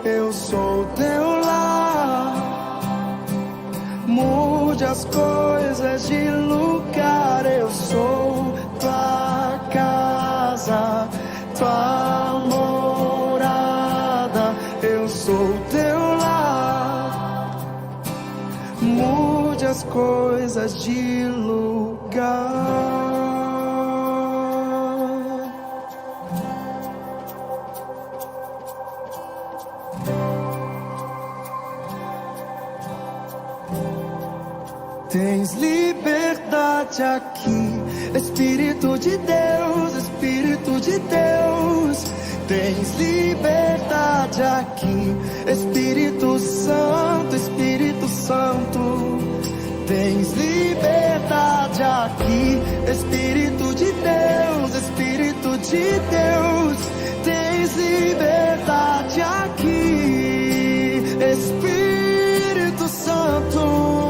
eu sou teu lar. Mude as coisas de lugar, eu sou tua casa, tua morada, eu sou teu lar. Mude as coisas de lugar. Tens liberdade aqui, Espírito de Deus, Espírito de Deus. Tens liberdade aqui, Espírito Santo, Espírito Santo. Tens liberdade aqui, Espírito de Deus, Espírito de Deus. Tens liberdade aqui, Espírito Santo.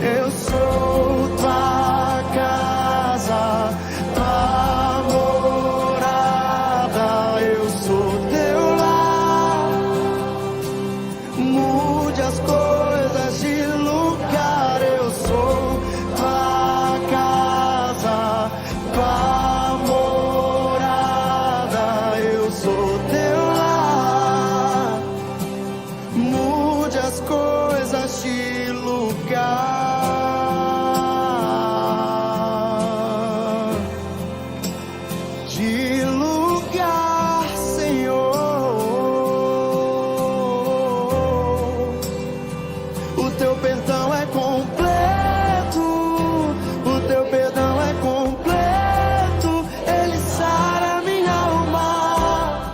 Eu sou tua casa, tua morada, eu sou teu lar. Mude as coisas de lugar, eu sou tua casa, tua morada, eu sou teu lar. Mude as coisas de lugar. De lugar, Senhor. O teu perdão é completo, o teu perdão é completo, ele sara minha alma.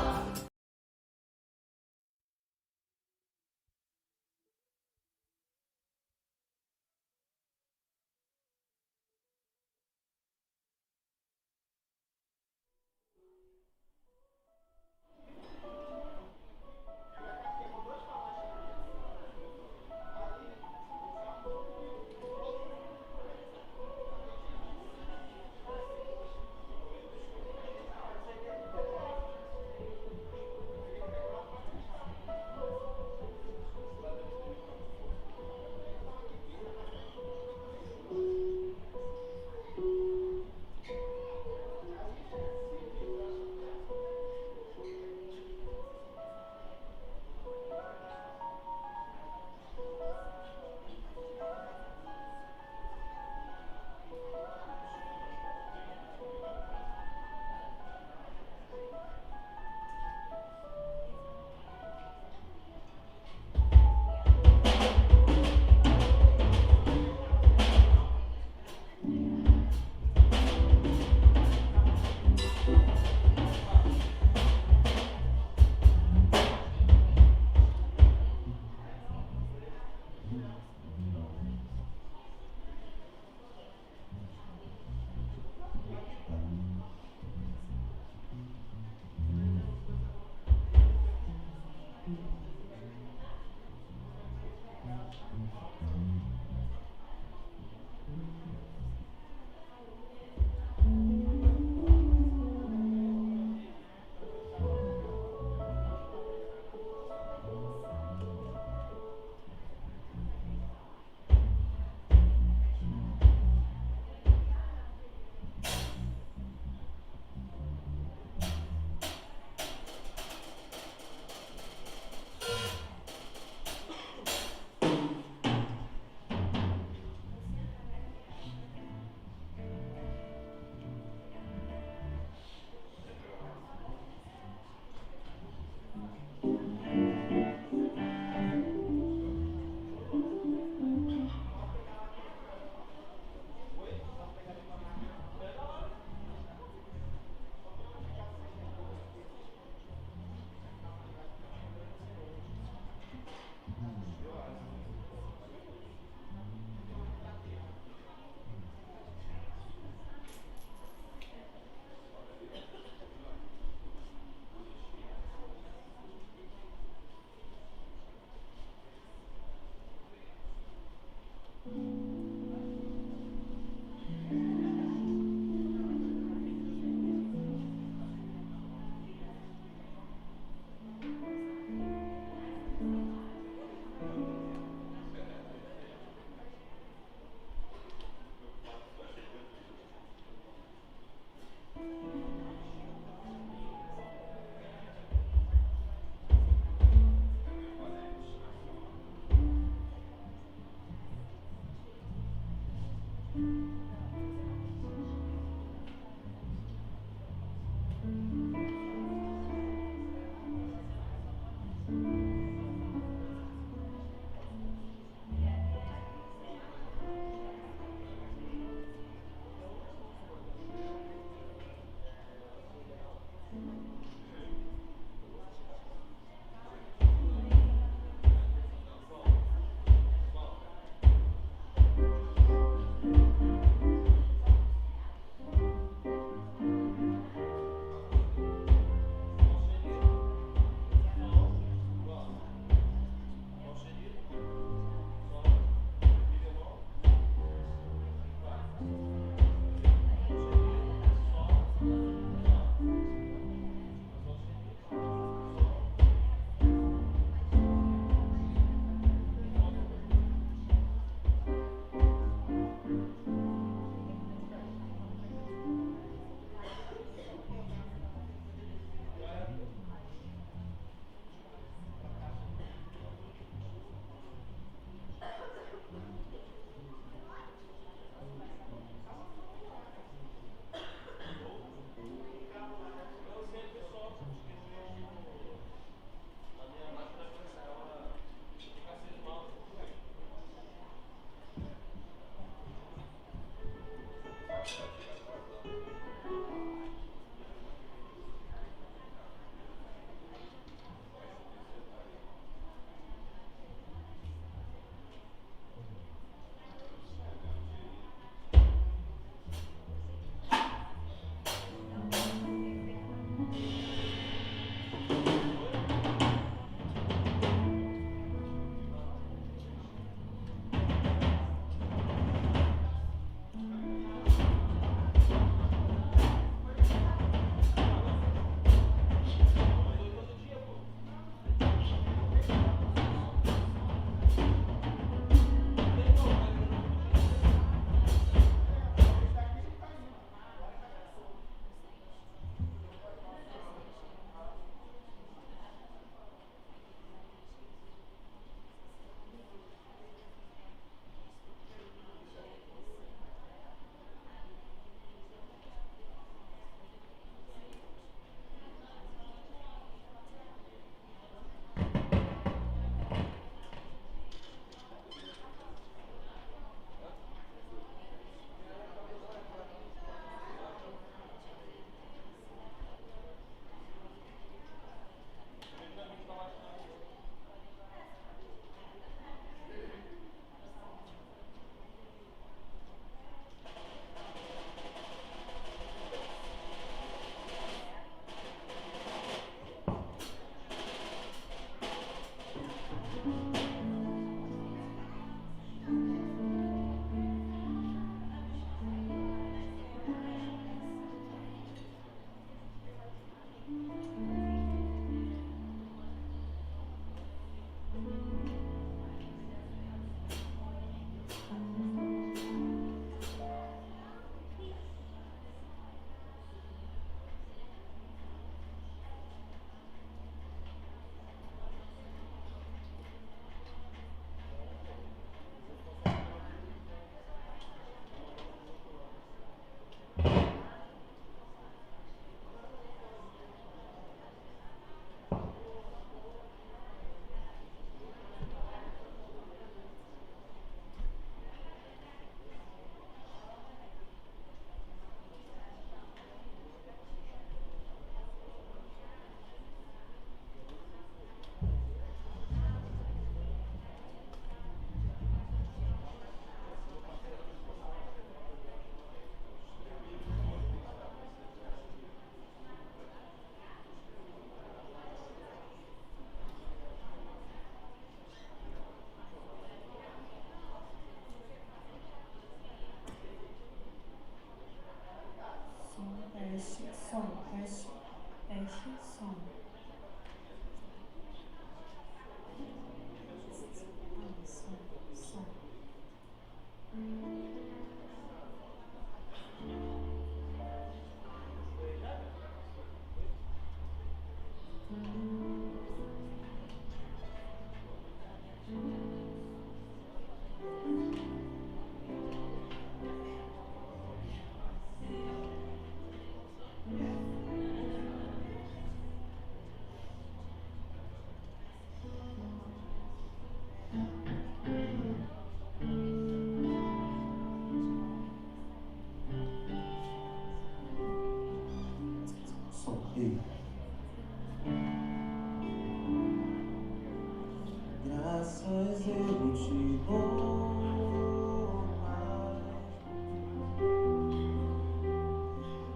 Graças eu te dou, Pai,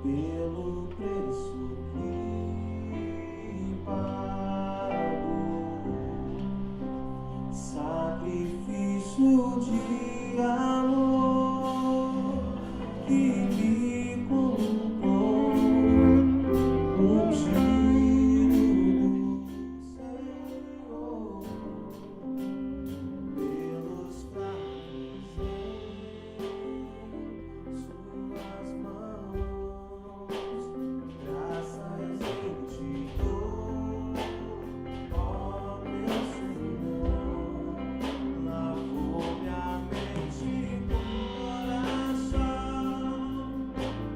pelo preço que pago, sacrifício de amor que me comprou um tiro do Senhor. Pelos cravos em suas mãos, graças eu te dou, ó meu Senhor. Lavou minha mente e coração,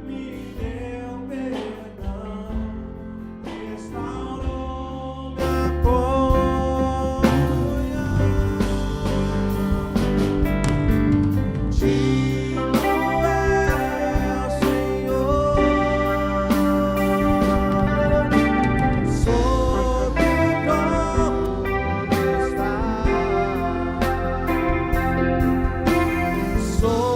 me deu perdão, restaurou minha comunhão. Digno é o Senhor, sobre o trono está, soberano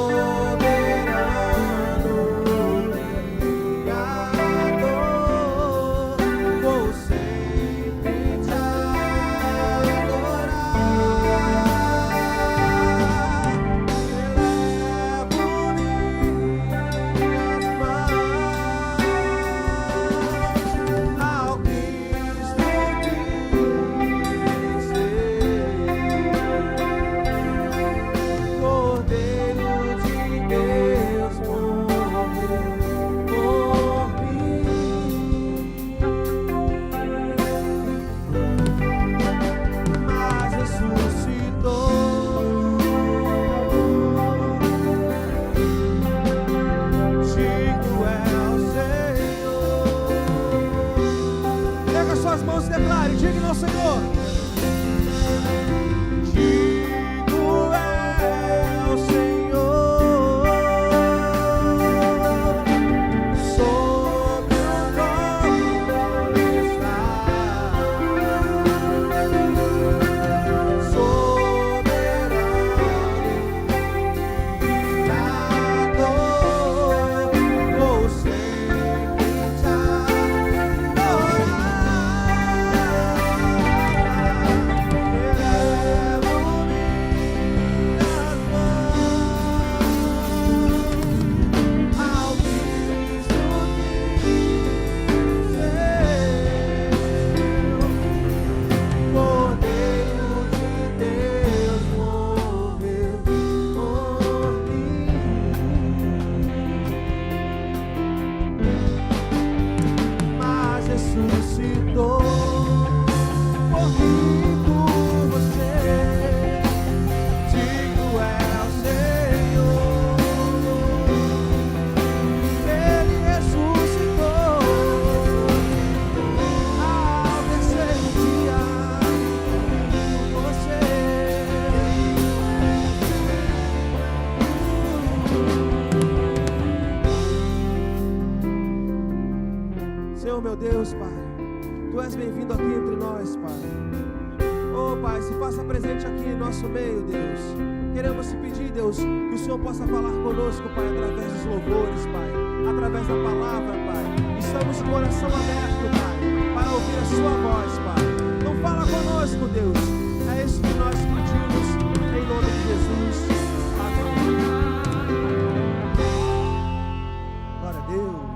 Criador, vou sempre te adorar. Suas mãos e declare, digno ao Senhor. Digno é o Senhor, sobre o trono está, soberano Criador, vou sempre te adorar. Ressuscitou por mim, por você. Digno é o Senhor, Ele ressuscitou ao terceiro dia por você. Senhor meu Deus, Pai, Tu és bem-vindo aqui entre nós, Pai. Oh, Pai, se faça presente aqui em nosso meio, Deus. Queremos te pedir, Deus, que o Senhor possa falar conosco, Pai, através dos louvores, Pai, através da palavra, Pai. Estamos de coração aberto, Pai, para ouvir a Sua voz, Pai. Então fala conosco, Deus. É isso que nós pedimos, em nome de Jesus. Amém. Glória a Deus.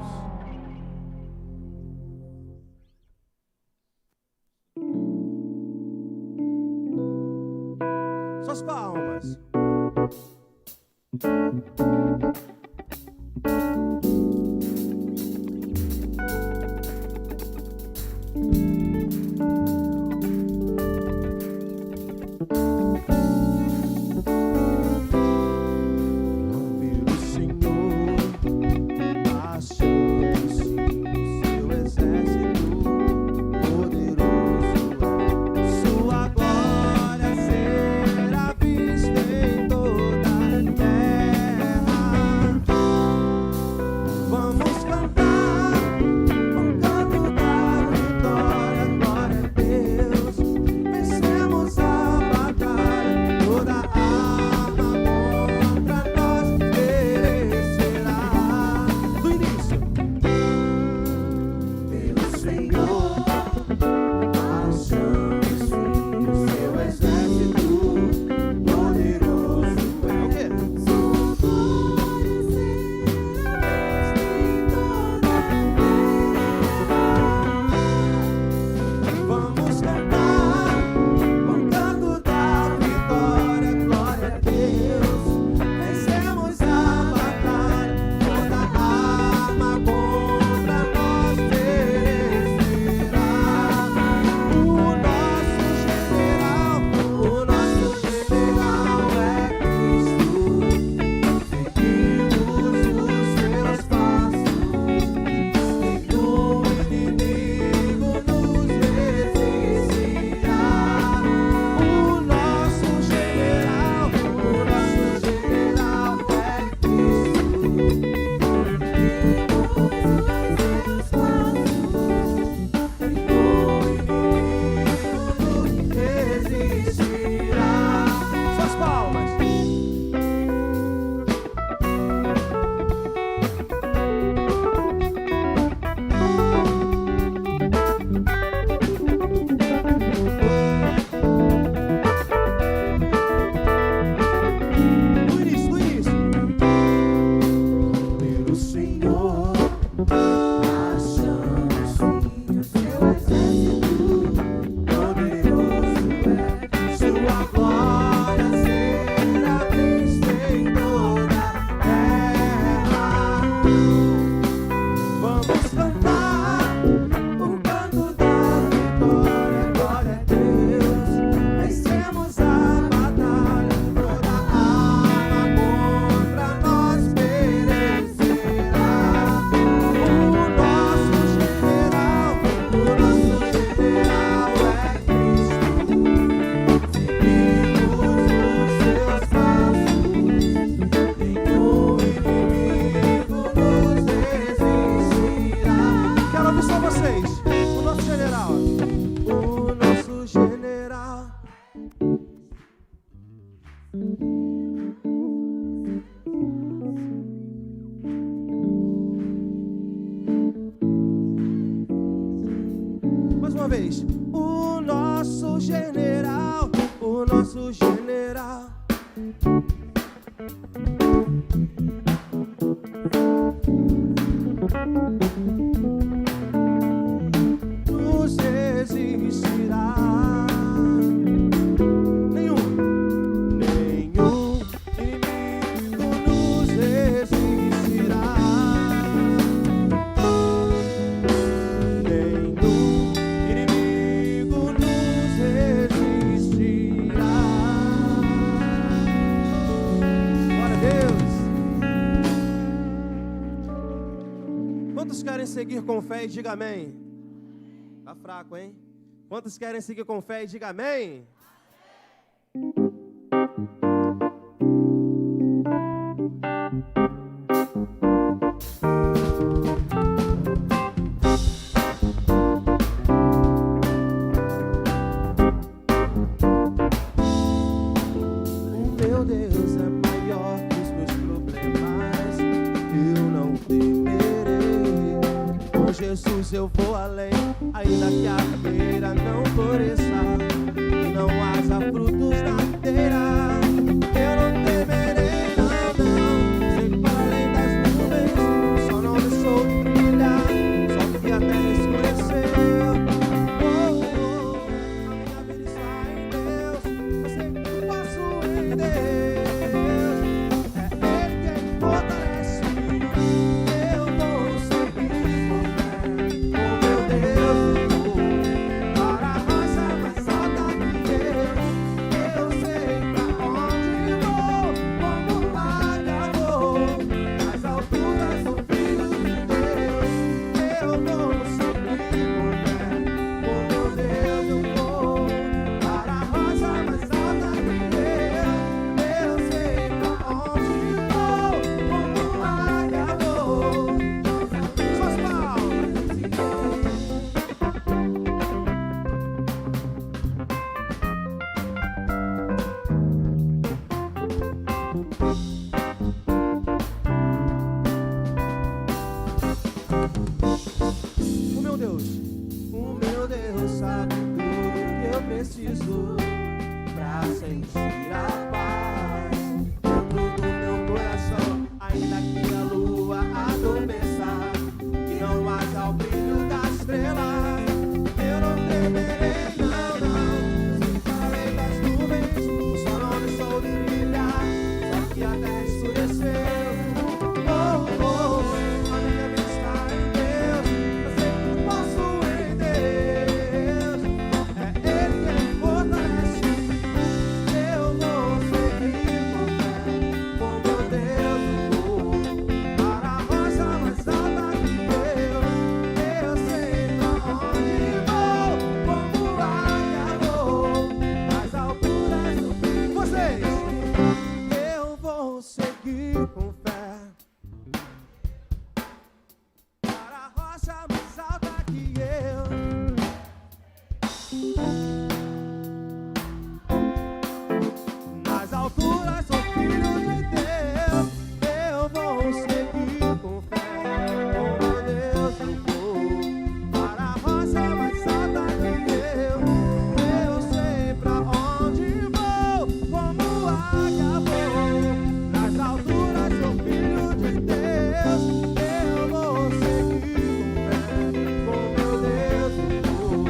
suas palmas. Mais uma vez. O nosso general, o nosso general. Nos resistirá. Nenhum inimigo nos resistirá. Nenhum inimigo nos resistirá. Glória a Deus. Quantos querem seguir com fé e diga amém? Tá fraco, hein? Quantos querem seguir com fé e diga amém? O meu Deus é maior que os meus problemas. Eu não temerei. Com Jesus eu vou além. Ainda que a figueira não floresça, não força, tudo que eu preciso pra sentir a paz dentro do meu coração. Ainda que a lua adormeça e não haja o brilho das estrelas, eu não temerei, não, não. Se falei das nuvens, o sol não deixou de brilhar, só que a terra escureceu. Oh, oh, a minha vida está em Deus, eu sei que posso em Deus. É Ele quem fortalece, eu vou seguir com fé, com meu Deus eu vou para a rocha mais alta que eu sei pra onde vou, como águia vou, nas alturas do fim. Vocês, eu vou seguir com fé para a rocha mais alta que eu. Nas alturas sou filho de Deus, eu vou seguir com fé, com meu Deus eu vou para a rocha mais alta que eu sei pra onde vou, como águia vou, nas alturas sou filho de Deus, eu vou seguir com fé, com meu Deus eu vou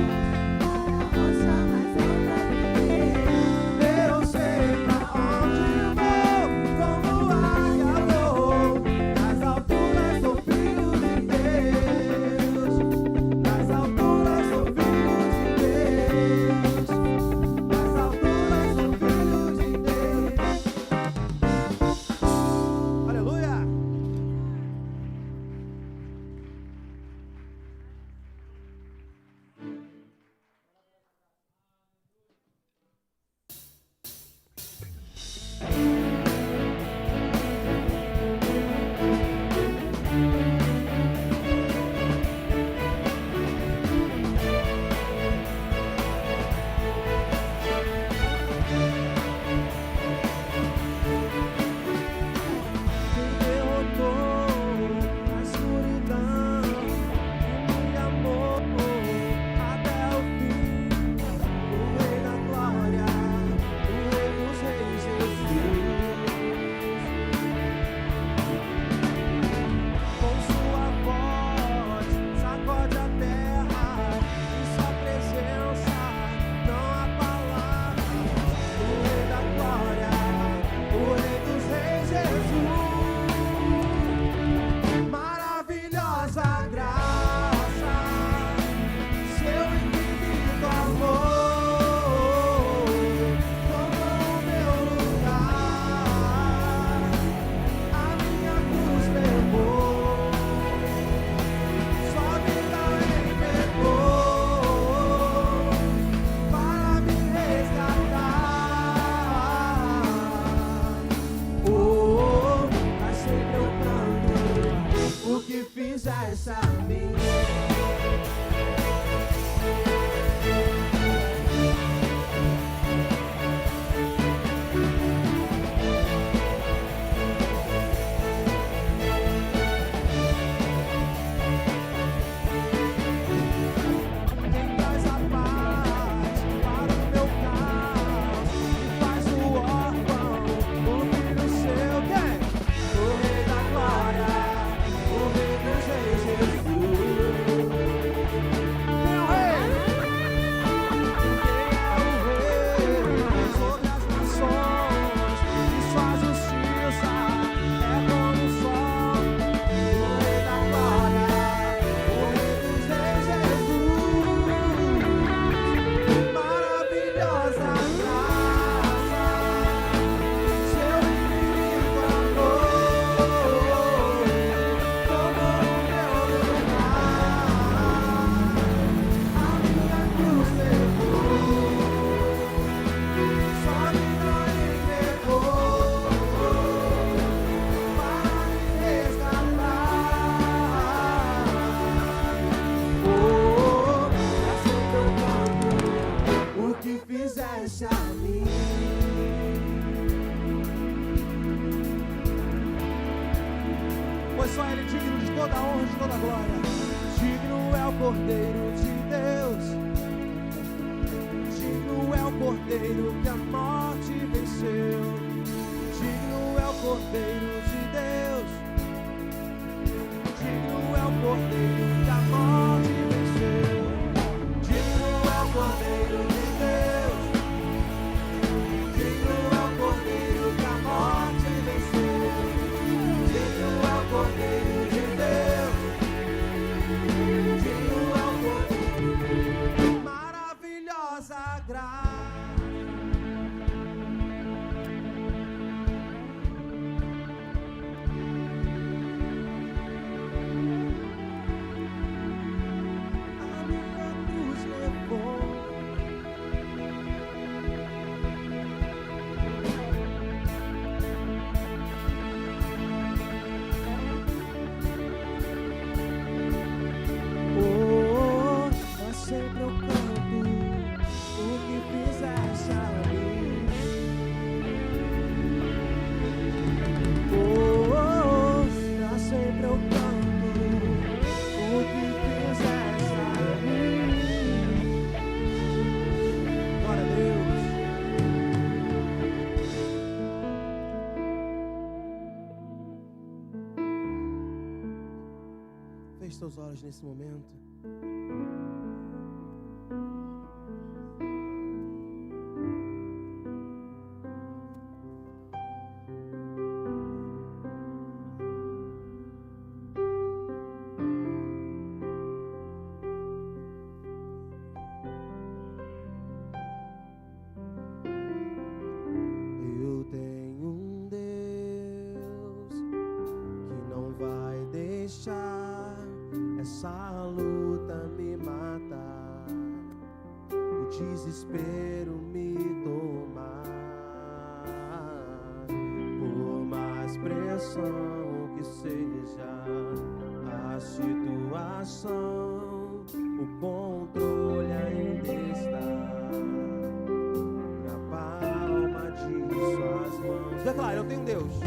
para a rocha mais alta que eu sei pra onde vou, como águia vou, nas alturas sou filho de Deus, nas alturas sou filho de Deus, nas alturas sou filho de Deus. Aleluia! Quem derrotou a escuridão e me amou até o fim, o Rei da Glória, o Rei dos Reis, Jesus. Com sua voz sacode a terra, em sua presença não há palavras. O Rei da Glória, o Rei dos Reis, Jesus. Maravilhosa graça, seu infinito amor, tomou o meu lugar, a minha cruz levou, sua vida entregou para me resgatar. Oh, vai ser meu pranto o que fizesse a mim. Quem traz a paz para o meu caos e faz o órfão o filho seu. Quem? O Rei da Glória, o Rei dos Reis, Jesus. Quem é o Rei? Quem é o Rei sobre as nações e sua justiça é como o sol. O Rei da Glória, o Rei dos Reis, Jesus. Maravilhosa graça, seu infinito amor, tomou o meu lugar, a minha cruz levou, sua vida entregou para me resgatar. Oh, pra ser teu canto o que fizesse a mim. Pois só Ele é digno de toda a honra e de toda a glória. Digno é o Cordeiro de Deus Cordeiro que a morte venceu. Digno é o Cordeiro de Deus. Digno é o Cordeiro que a morte venceu. Digno é o Cordeiro de Deus. Digno é o Cordeiro que a morte venceu. Digno é o Cordeiro de Deus. Digno é o Cordeiro. Maravilhosa graça. Feche seus olhos nesse momento. Eu tenho um Deus que não vai deixar essa luta me matar, o desespero me tomar. Por mais pressão que seja a situação, o controle ainda está na palma de suas mãos. Declara: eu tenho um Deus.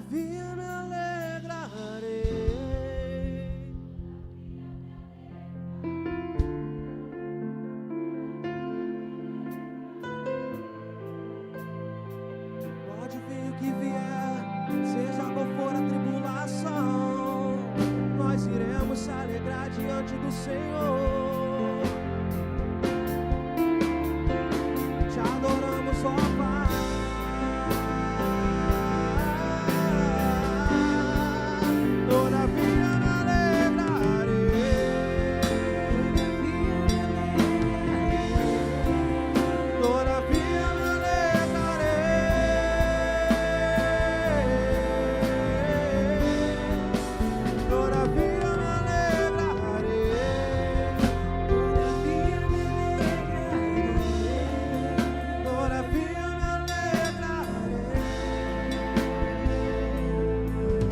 todavia me alegrarei. Pode vir o que vier, seja qual for a tribulação, nós iremos se alegrar diante do Senhor. Te adoramos, ó Pai. Todavia me alegrarei. Todavia me alegrarei. Todavia me alegrarei. Todavia me alegrarei.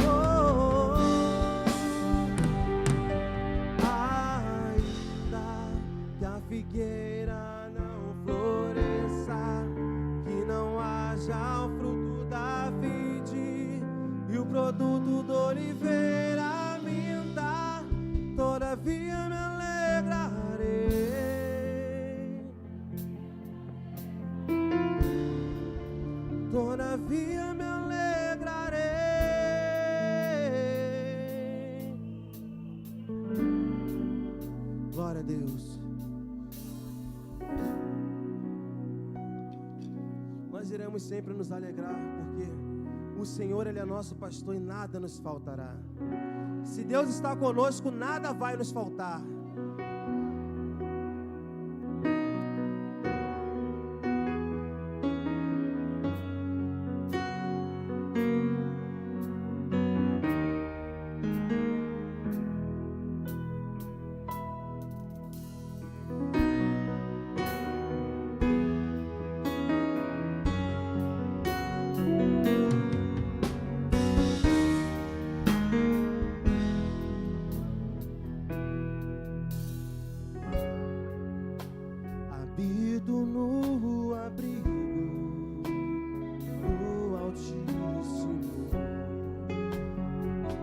Oh, ainda que a figueira não floresça, que não haja o fruto da vide e o produto da oliveira minta, todavia me alegrarei. Todavia me alegrarei. Glória a Deus. Nós iremos sempre nos alegrar, porque o Senhor, Ele é nosso pastor e nada nos faltará. Se Deus está conosco, nada vai nos faltar. Habito no abrigo do Altíssimo,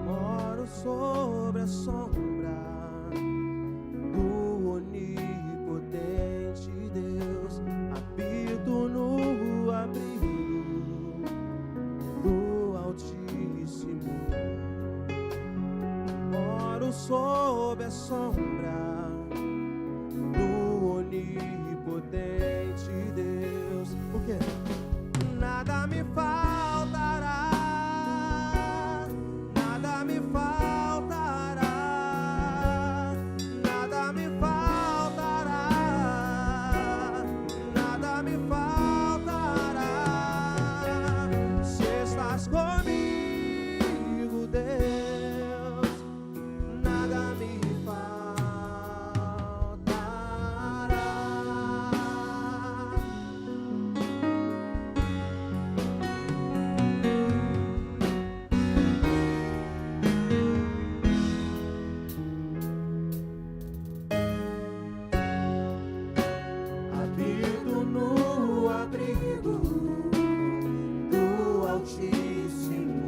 moro sobre a sombra do onipotente Deus. Habito no abrigo do Altíssimo, moro sob a sombra do onipotente Deus. Por quê? Nada me faltará, nada me faltará, nada me faltará, nada me faltará. Se estás comigo, Deus, nada me Altíssimo,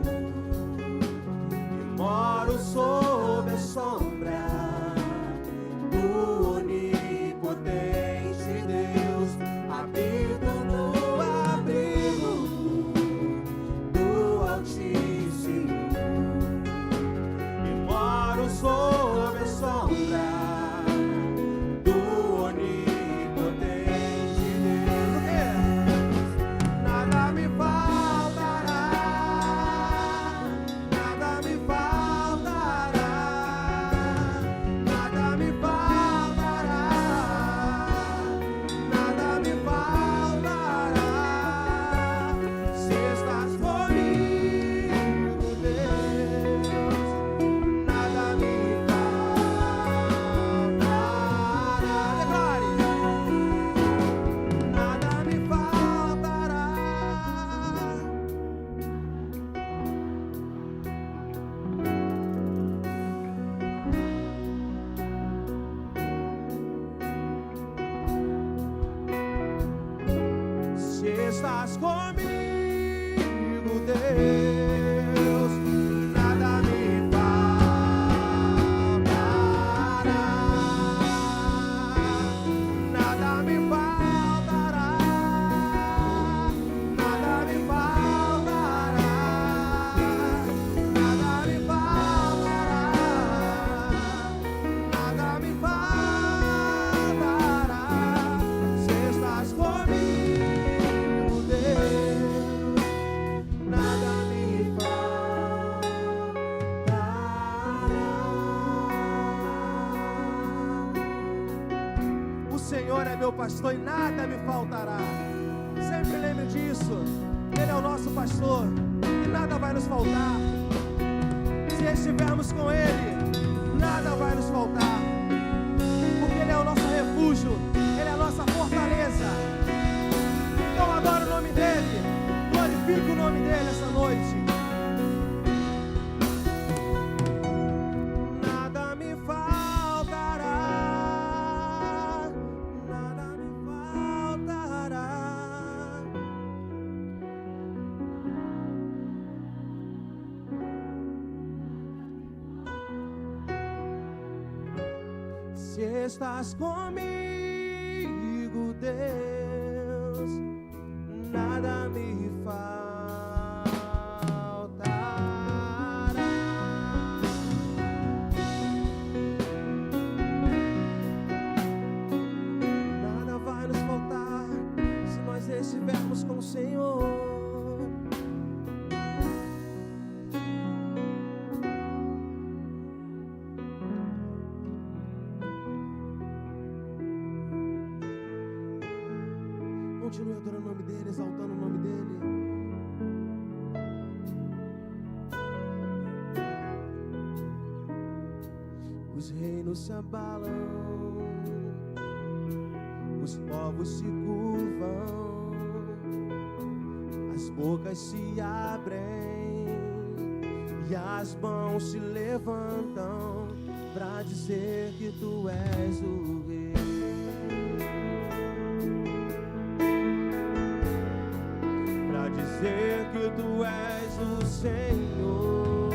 é meu pastor e nada me faltará. Sempre lembre disso. Ele é o nosso pastor e nada vai nos faltar. Se estivermos com Ele, nada vai nos faltar, porque Ele é o nosso refúgio, Ele é a nossa fortaleza. Então adore o nome dEle, glorifique o nome dEle essa noite. Nada me faltará, nada me faltará. Se estás comigo, Deus, nada me faltará. Nada vai nos faltar se nós estivermos com o Senhor. Continue adorando o nome dEle, exaltando o nome dEle. Os reinos se abalam, os povos se curvam, as bocas se abrem e as mãos se levantam pra dizer que Tu és o Rei. Dizer que Tu és o Senhor.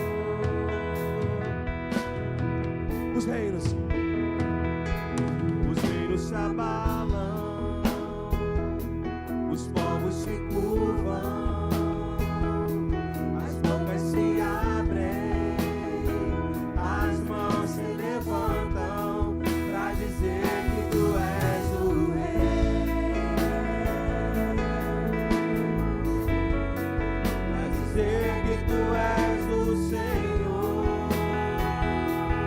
Os reinos se abalam, os povos se curvam, as bocas se abrem, as mãos se levantam pra dizer que Tu és o Rei. Dizer que Tu és o Senhor,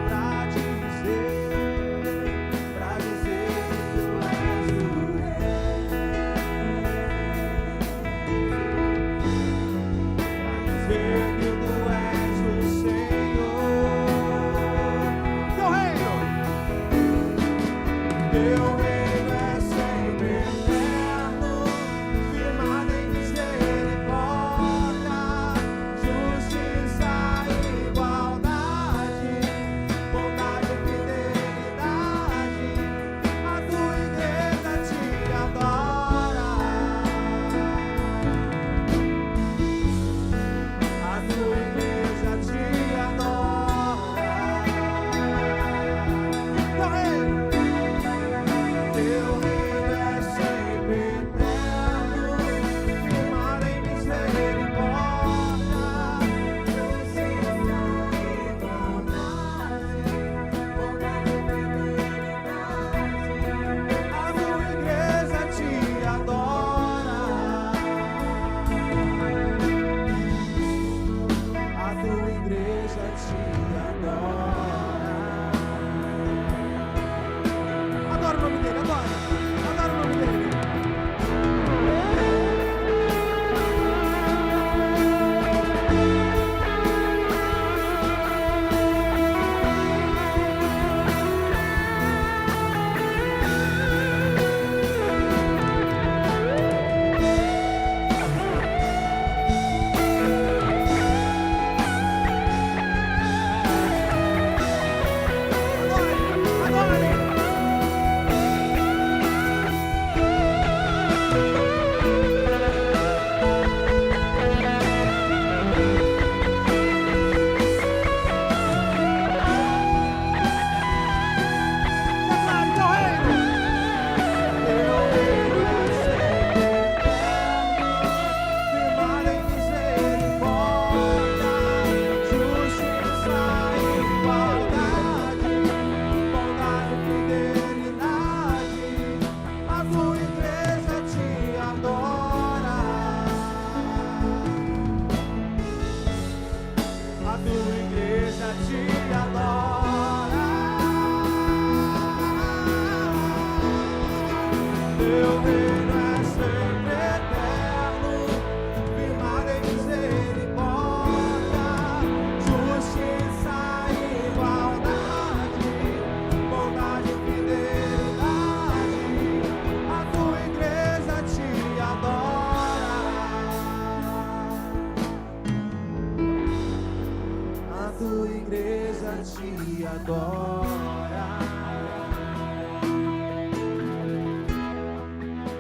pra dizer que Tu és o Rei, pra dizer que Tu és o Senhor. Teu reino é sempre eterno, firmado em misericórdia, justiça e igualdade, bondade e fidelidade. A Tua igreja Te adora, a Tua te adora.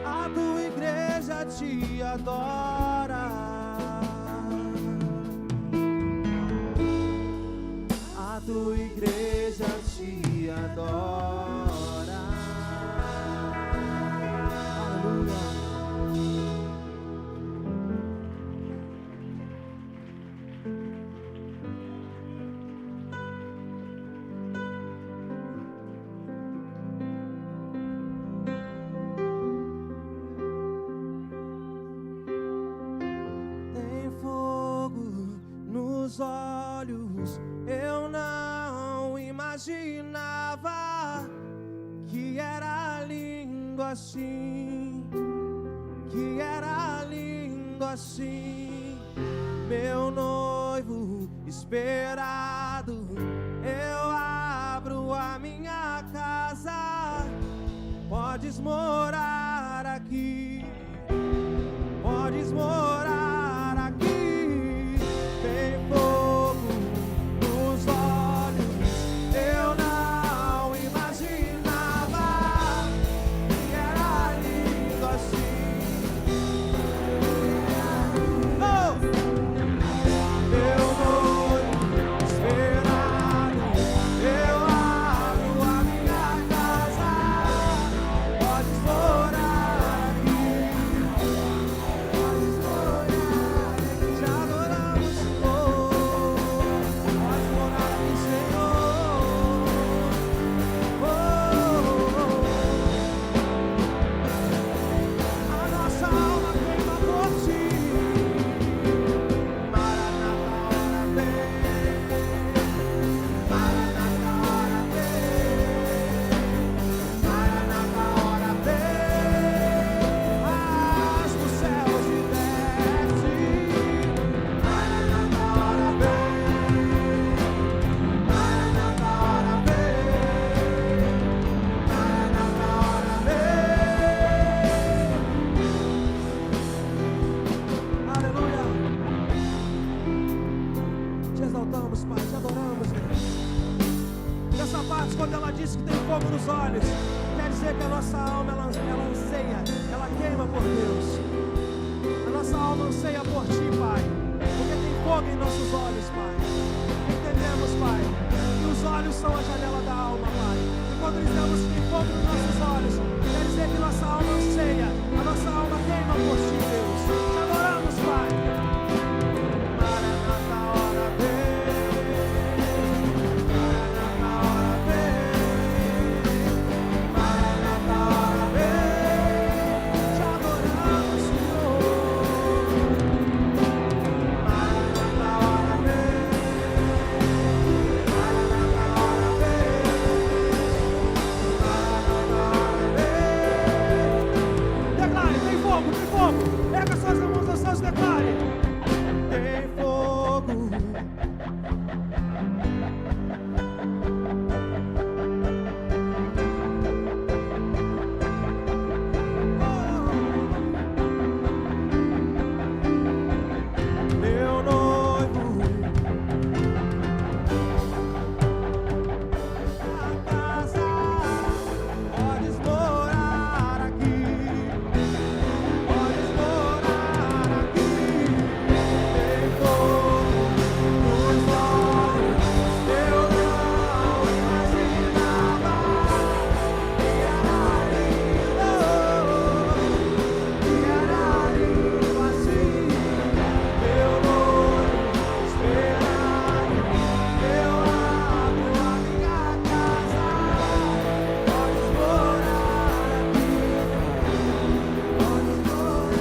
A tua igreja te adora. A tua igreja te adora. Aleluia. Olhos, eu não imaginava que era lindo assim, que era lindo assim. Meu noivo esperado, eu abro a minha casa, podes morar aqui, podes morar aqui. Tem fogo nos olhos, eu não imaginava que era lindo assim. Oh! Meu noivo esperado, eu abro a minha casa, podes morar aqui, podes morar aqui. Te adoramos, pode morar aqui, Senhor. A nossa alma queima por ti. Maranata, hora vem. Maranata, hora vem. Maranata, hora vem. Rasga os céus e desce. Maranata, hora vem. Maranata, hora vem. Maranata, hora vem. Aleluia. Te exaltamos, Pai, te adoramos, Deus. Nessa parte, quando ela diz que tem fogo nos olhos, quer dizer que a nossa alma, ela anseia, ela queima por Deus. A nossa alma anseia por Ti, Pai, porque tem fogo em nossos olhos, Pai. Entendemos, Pai, que os olhos são a janela da alma, Pai. E quando dizemos que tem fogo nos nossos olhos, quer dizer que nossa alma anseia, a nossa alma queima por Ti, Deus. Te adoramos, Pai. Maranata, hora vem. Maranata, hora vem. Maranata, hora vem. Te adoramos, Senhor. Maranata, hora vem. Maranata, hora vem. Declare, tem fogo, tem fogo. Erga suas mãos aos céus e declare. Tem fogo. Meu noivo, a casa, podes morar aqui, podes morar aqui. Tem fogo nos olhos, eu não imaginava que era lindo assim. Meu noivo esperado, eu abro a minha casa, podes morar aqui, podes morar aqui.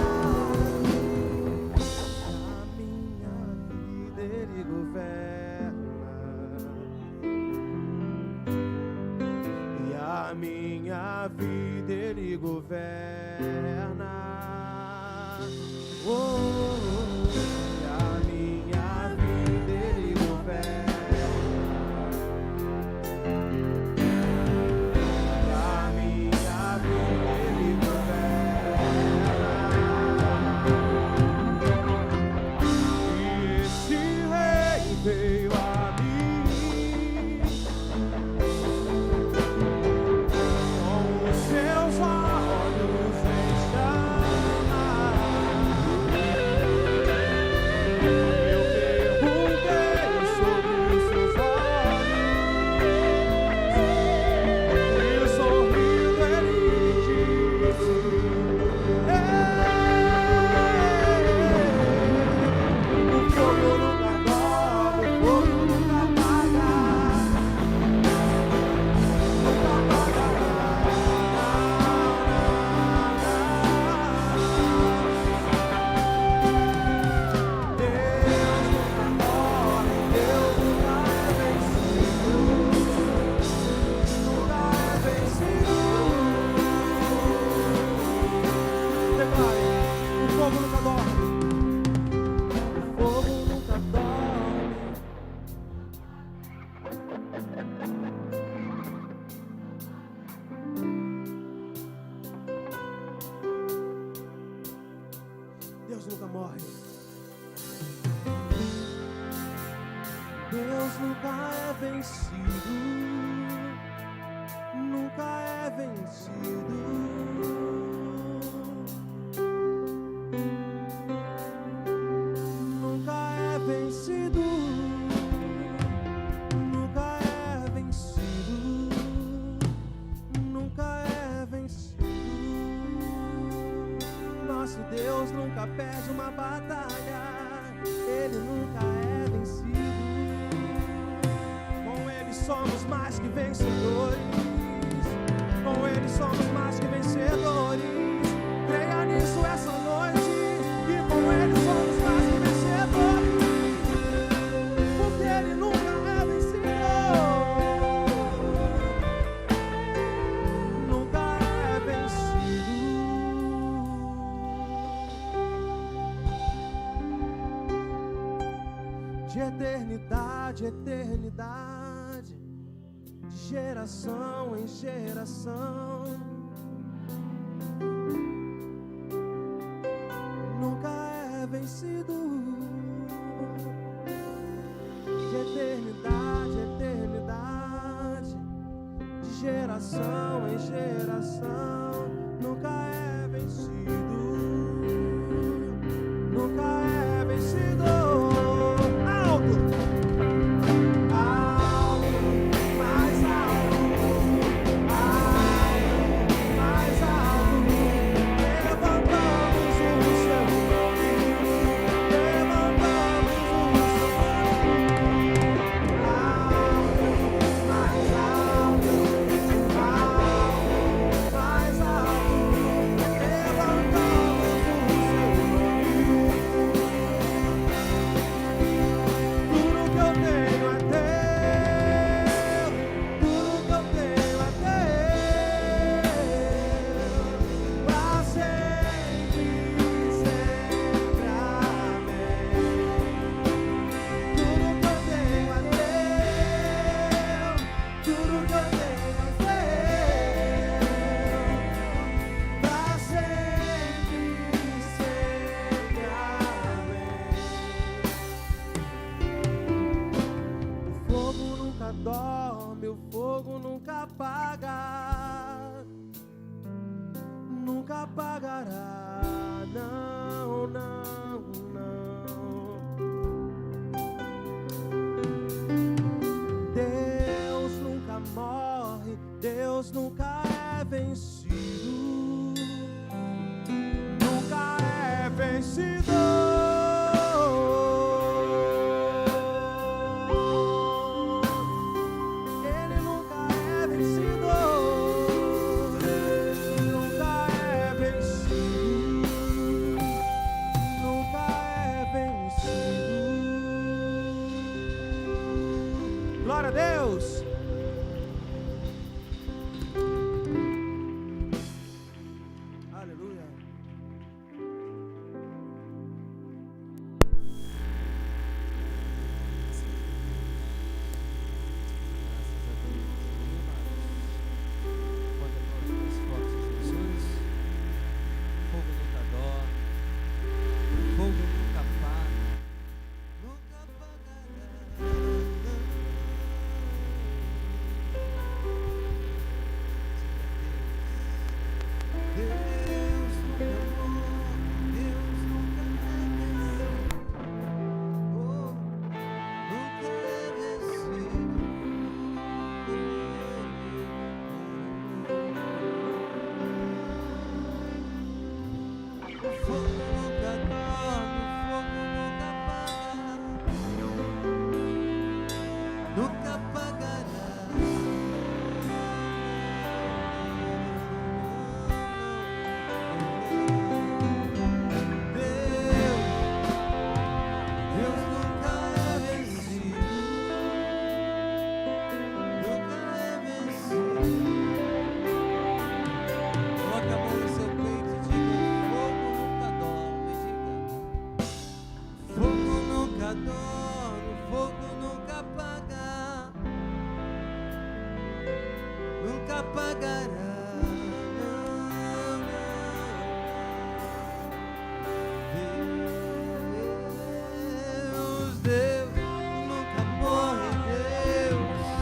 A minha vida Ele governa. Oh, e a minha vida Ele governa. E a minha vida Ele governa. E esse rei veio a mim. vencido, nunca é vencido. Nunca é vencido, nunca é vencido, nunca é vencido. Nosso Deus nunca perde uma batalha, Ele nunca é vencido. Com Ele somos mais que vencedores, com Ele somos mais que vencedores. Creia nisso essa noite, que com Ele somos mais que vencedores, porque Ele nunca é vencido, nunca é vencido. De eternidade, eternidade, de geração em geração, nunca é vencido. De eternidade, eternidade, de geração em geração, nunca é vencido, nunca é vencido. Dorme, o fogo nunca apaga, nunca apagará, não, não, não. Deus nunca morre, Deus nunca é vencido, nunca é vencido. Glória a Deus. Aleluia. Deus nunca morre, Deus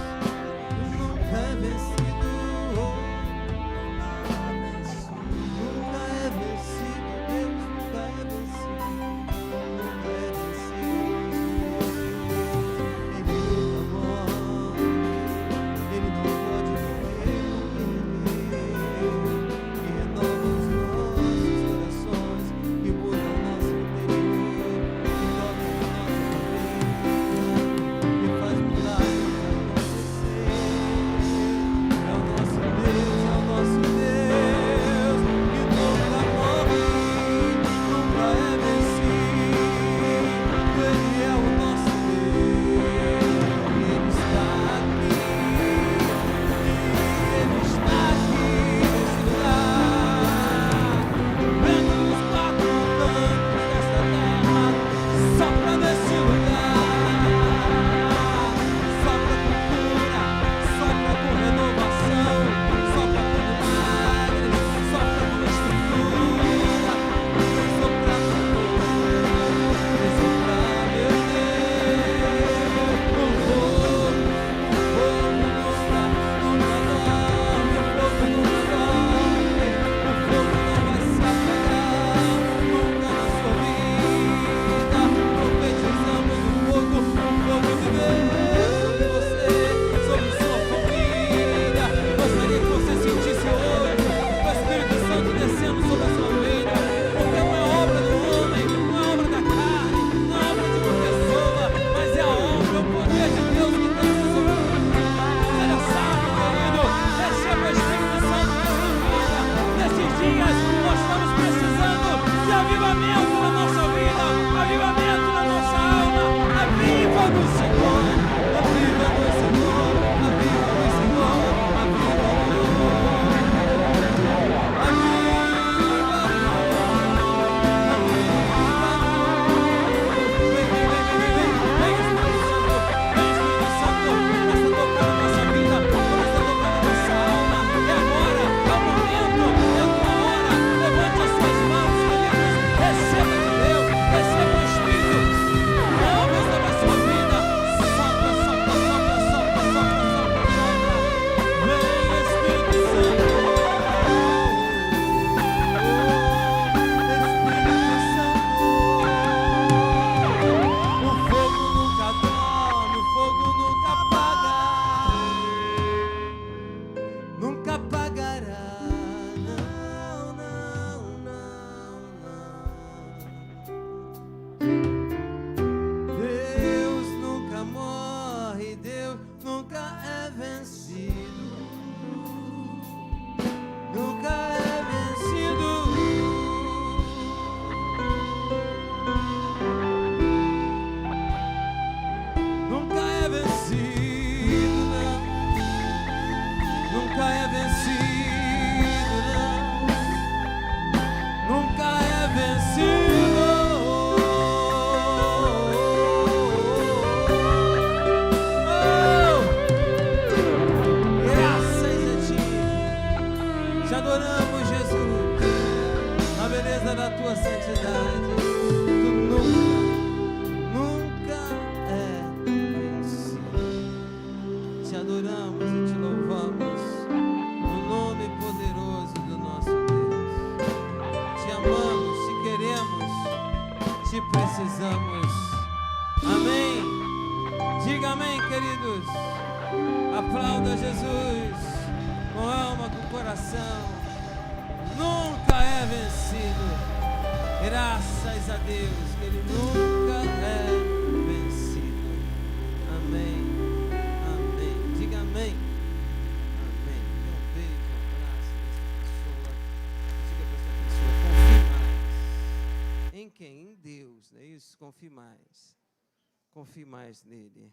Confie mais nele.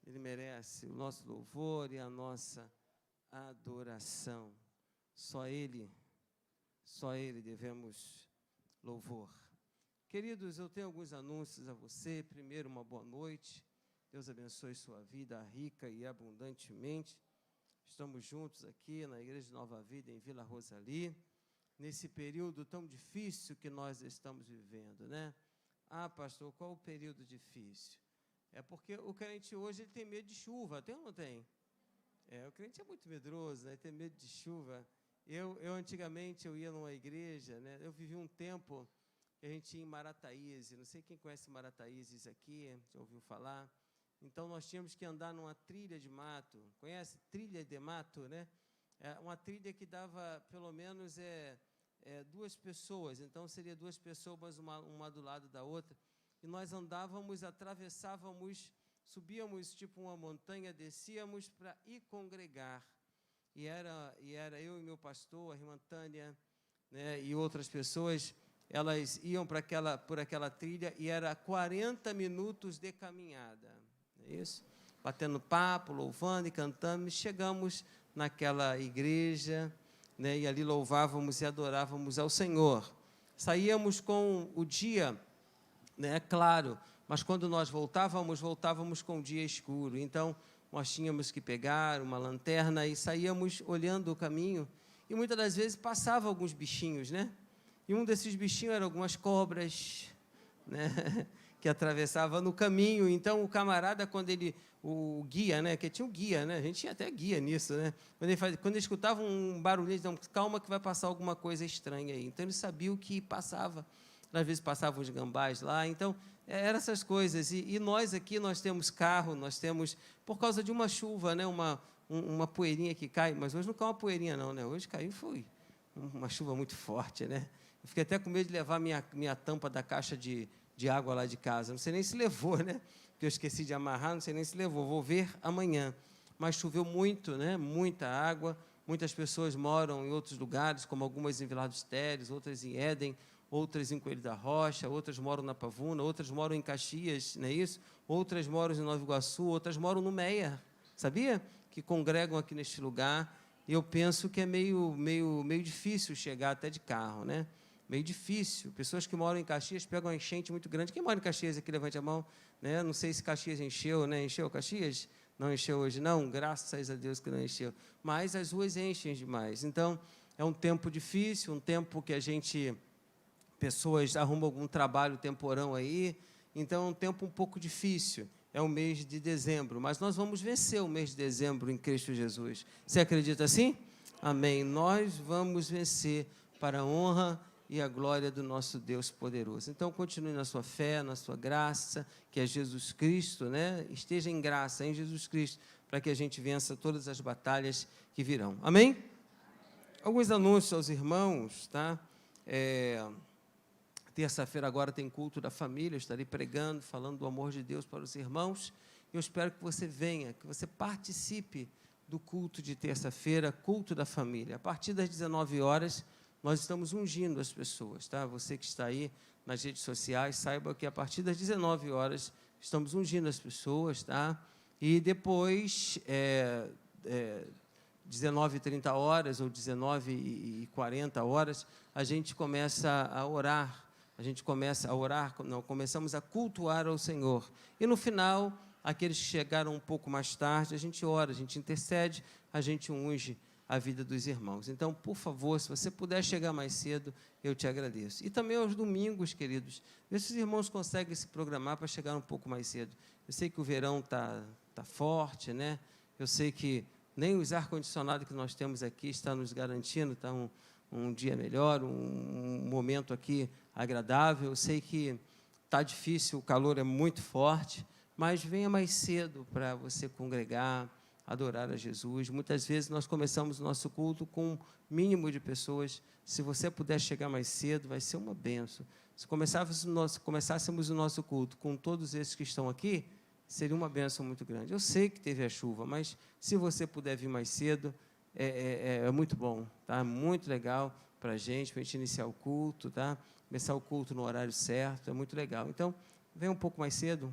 Ele merece o nosso louvor e a nossa adoração. Só Ele devemos louvor. Queridos, eu tenho alguns anúncios a você. Primeiro, uma boa noite. Deus abençoe sua vida rica e abundantemente. Estamos juntos aqui na Igreja de Nova Vida, em Vila Rosali, nesse período tão difícil que nós estamos vivendo, né? Ah, pastor, qual o período difícil? É porque o crente hoje ele tem medo de chuva, tem ou não tem? O crente é muito medroso, né? Tem medo de chuva. Eu antigamente, eu ia numa igreja, né? Eu vivi um tempo que a gente ia em Marataízes, não sei quem conhece Marataízes aqui, já ouviu falar? Então, nós tínhamos que andar numa trilha de mato, conhece? Trilha de mato, né? Uma trilha que dava, pelo menos, duas pessoas, então seria duas pessoas, uma do lado da outra, e nós andávamos, atravessávamos, subíamos tipo uma montanha, descíamos para ir congregar, e era eu e meu pastor, a irmã Tânia, né, e outras pessoas, elas iam por aquela trilha, e era 40 minutos de caminhada, não é isso? Batendo papo, louvando e cantando, e chegamos naquela igreja, né, e ali louvávamos e adorávamos ao Senhor. Saíamos com o dia, né, claro, mas quando nós voltávamos com o dia escuro. Então, nós tínhamos que pegar uma lanterna e saíamos olhando o caminho. E muitas das vezes passavam alguns bichinhos, né? E um desses bichinhos eram algumas cobras, né, que atravessava no caminho. Então, o camarada, o guia, né, que tinha um guia, né, a gente tinha até guia nisso, né, quando ele escutava um barulhinho, então, calma que vai passar alguma coisa estranha aí. Então, ele sabia o que passava. Às vezes passavam os gambás lá. Então, eram essas coisas. E nós aqui, nós temos carro, nós temos, por causa de uma chuva, né, uma poeirinha que cai, mas hoje não cai uma poeirinha não, né, hoje caiu, foi uma chuva muito forte, né. Eu fiquei até com medo de levar minha tampa da caixa de água lá de casa. Não sei nem se levou, né? Porque eu esqueci de amarrar, não sei nem se levou. Vou ver amanhã. Mas choveu muito, né? Muita água. Muitas pessoas moram em outros lugares, como algumas em Vilar dos Teles, outras em Éden, outras em Coelho da Rocha, outras moram na Pavuna, outras moram em Caxias, não é isso? Outras moram em Nova Iguaçu, outras moram no Meia, sabia? Que congregam aqui neste lugar. E eu penso que é meio difícil chegar até de carro, né? Meio difícil. Pessoas que moram em Caxias pegam uma enchente muito grande. Quem mora em Caxias aqui, levante a mão. Né? Não sei se Caxias encheu, né? Encheu Caxias? Não encheu hoje, não? Graças a Deus que não encheu. Mas as ruas enchem demais. Então, é um tempo difícil, um tempo que pessoas arrumam algum trabalho temporão aí. Então, é um tempo um pouco difícil. É o mês de dezembro. Mas nós vamos vencer o mês de dezembro em Cristo Jesus. Você acredita assim? Amém. Nós vamos vencer para a honra e a glória do nosso Deus poderoso. Então, continue na sua fé, na sua graça, que é Jesus Cristo, né? Esteja em graça em Jesus Cristo, para que a gente vença todas as batalhas que virão. Amém? Alguns anúncios aos irmãos, tá? Terça-feira agora tem culto da família, eu estarei pregando, falando do amor de Deus para os irmãos. Eu espero que você venha, que você participe do culto de terça-feira, culto da família. A partir das 19 horas, nós estamos ungindo as pessoas, tá? Você que está aí nas redes sociais, saiba que a partir das 19 horas estamos ungindo as pessoas, tá? E depois, 19h30 horas ou 19h40 horas, a gente começa a orar. Começamos a cultuar ao Senhor. E no final, aqueles que chegaram um pouco mais tarde, a gente ora, a gente intercede, a gente unge a vida dos irmãos. Então, por favor, se você puder chegar mais cedo, eu te agradeço. E também aos domingos, queridos, vê se os irmãos conseguem se programar para chegar um pouco mais cedo. Eu sei que o verão está forte, né? Eu sei que nem os ar-condicionado que nós temos aqui está nos garantindo, está um dia melhor, um momento aqui agradável. Eu sei que está difícil, o calor é muito forte, mas venha mais cedo para você congregar, adorar a Jesus. Muitas vezes nós começamos o nosso culto com um mínimo de pessoas. Se você puder chegar mais cedo, vai ser uma bênção. Se começássemos o nosso culto com todos esses que estão aqui, seria uma bênção muito grande. Eu sei que teve a chuva, mas se você puder vir mais cedo, é muito bom, tá? Muito legal para a gente iniciar o culto, tá? Começar o culto no horário certo, é muito legal. Então, venha um pouco mais cedo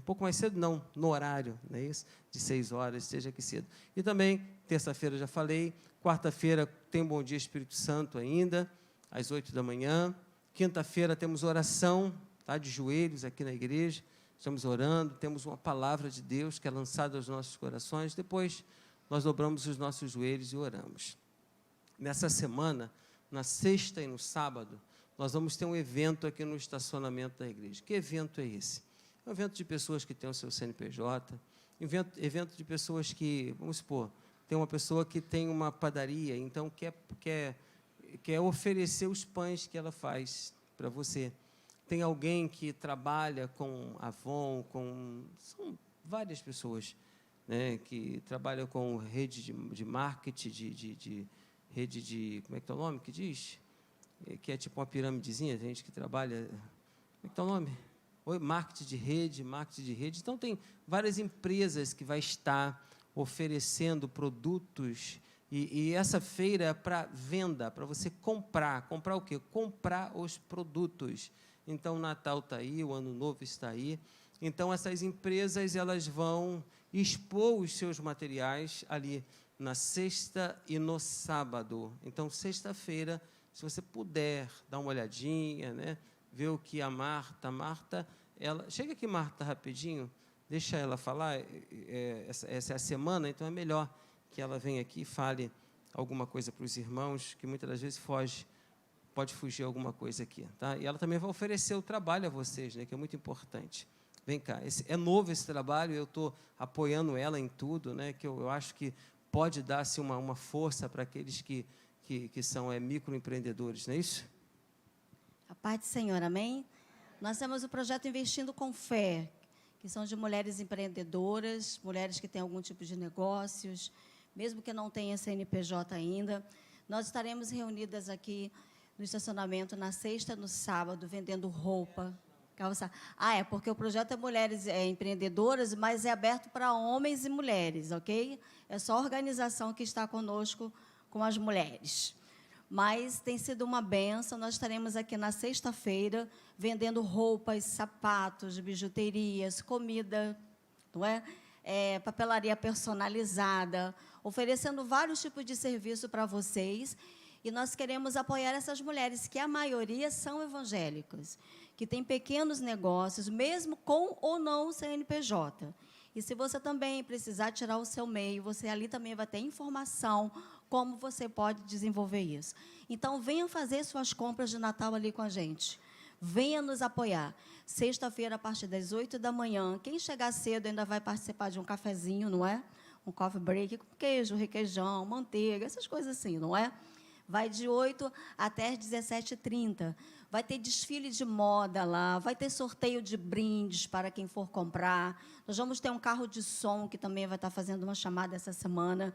não, no horário, não é isso? De 6 horas, esteja aqui cedo. E também, terça-feira já falei, quarta-feira tem Bom Dia Espírito Santo ainda, às 8 da manhã. Quinta-feira temos oração, tá? De joelhos aqui na igreja, estamos orando, temos uma palavra de Deus que é lançada aos nossos corações. Depois, nós dobramos os nossos joelhos e oramos. Nessa semana, na sexta e no sábado, nós vamos ter um evento aqui no estacionamento da igreja. Que evento é esse? É um evento de pessoas que têm o seu CNPJ, evento de pessoas que, vamos supor, tem uma pessoa que tem uma padaria, então quer oferecer os pães que ela faz para você. Tem alguém que trabalha com Avon, são várias pessoas, né, que trabalham com rede de marketing, rede de, como é que é o nome que diz? Que é tipo uma piramidezinha, gente que trabalha, como é que é o nome? Marketing de rede. Então, tem várias empresas que vai estar oferecendo produtos, e essa feira é para venda, para você comprar. Comprar o quê? Comprar os produtos. Então, o Natal está aí, o Ano Novo está aí. Então, essas empresas elas vão expor os seus materiais ali na sexta e no sábado. Então, sexta-feira, se você puder dar uma olhadinha, né, ver o que a Marta, ela... Chega aqui, Marta, rapidinho, deixa ela falar, essa é a semana, então é melhor que ela venha aqui e fale alguma coisa para os irmãos, que muitas das vezes pode fugir alguma coisa aqui, tá? E ela também vai oferecer o trabalho a vocês, né, que é muito importante. Vem cá, é novo esse trabalho, eu estou apoiando ela em tudo, né, que eu acho que pode dar assim, uma força para aqueles que são microempreendedores, não é isso? A paz do Senhor, amém? Nós temos o projeto Investindo com Fé, que são de mulheres empreendedoras, mulheres que têm algum tipo de negócios, mesmo que não tenham CNPJ ainda. Nós estaremos reunidas aqui no estacionamento na sexta e no sábado, vendendo roupa, calça. Porque o projeto é mulheres empreendedoras, mas é aberto para homens e mulheres, ok? É só a organização que está conosco com as mulheres. mas tem sido uma benção. Nós estaremos aqui na sexta-feira vendendo roupas, sapatos, bijuterias, comida, não é? Papelaria personalizada, oferecendo vários tipos de serviço para vocês. E nós queremos apoiar essas mulheres, que a maioria são evangélicas, que têm pequenos negócios, mesmo com ou não CNPJ. E se você também precisar tirar o seu MEI, você ali também vai ter informação como você pode desenvolver isso. Então, venha fazer suas compras de Natal ali com a gente. Venha nos apoiar. Sexta-feira, a partir das 8 da manhã. Quem chegar cedo ainda vai participar de um cafezinho, não é? Um coffee break com queijo, requeijão, manteiga, essas coisas assim, não é? Vai de 8 até as 17h30. Vai ter desfile de moda lá, vai ter sorteio de brindes para quem for comprar. Nós vamos ter um carro de som que também vai estar fazendo uma chamada essa semana.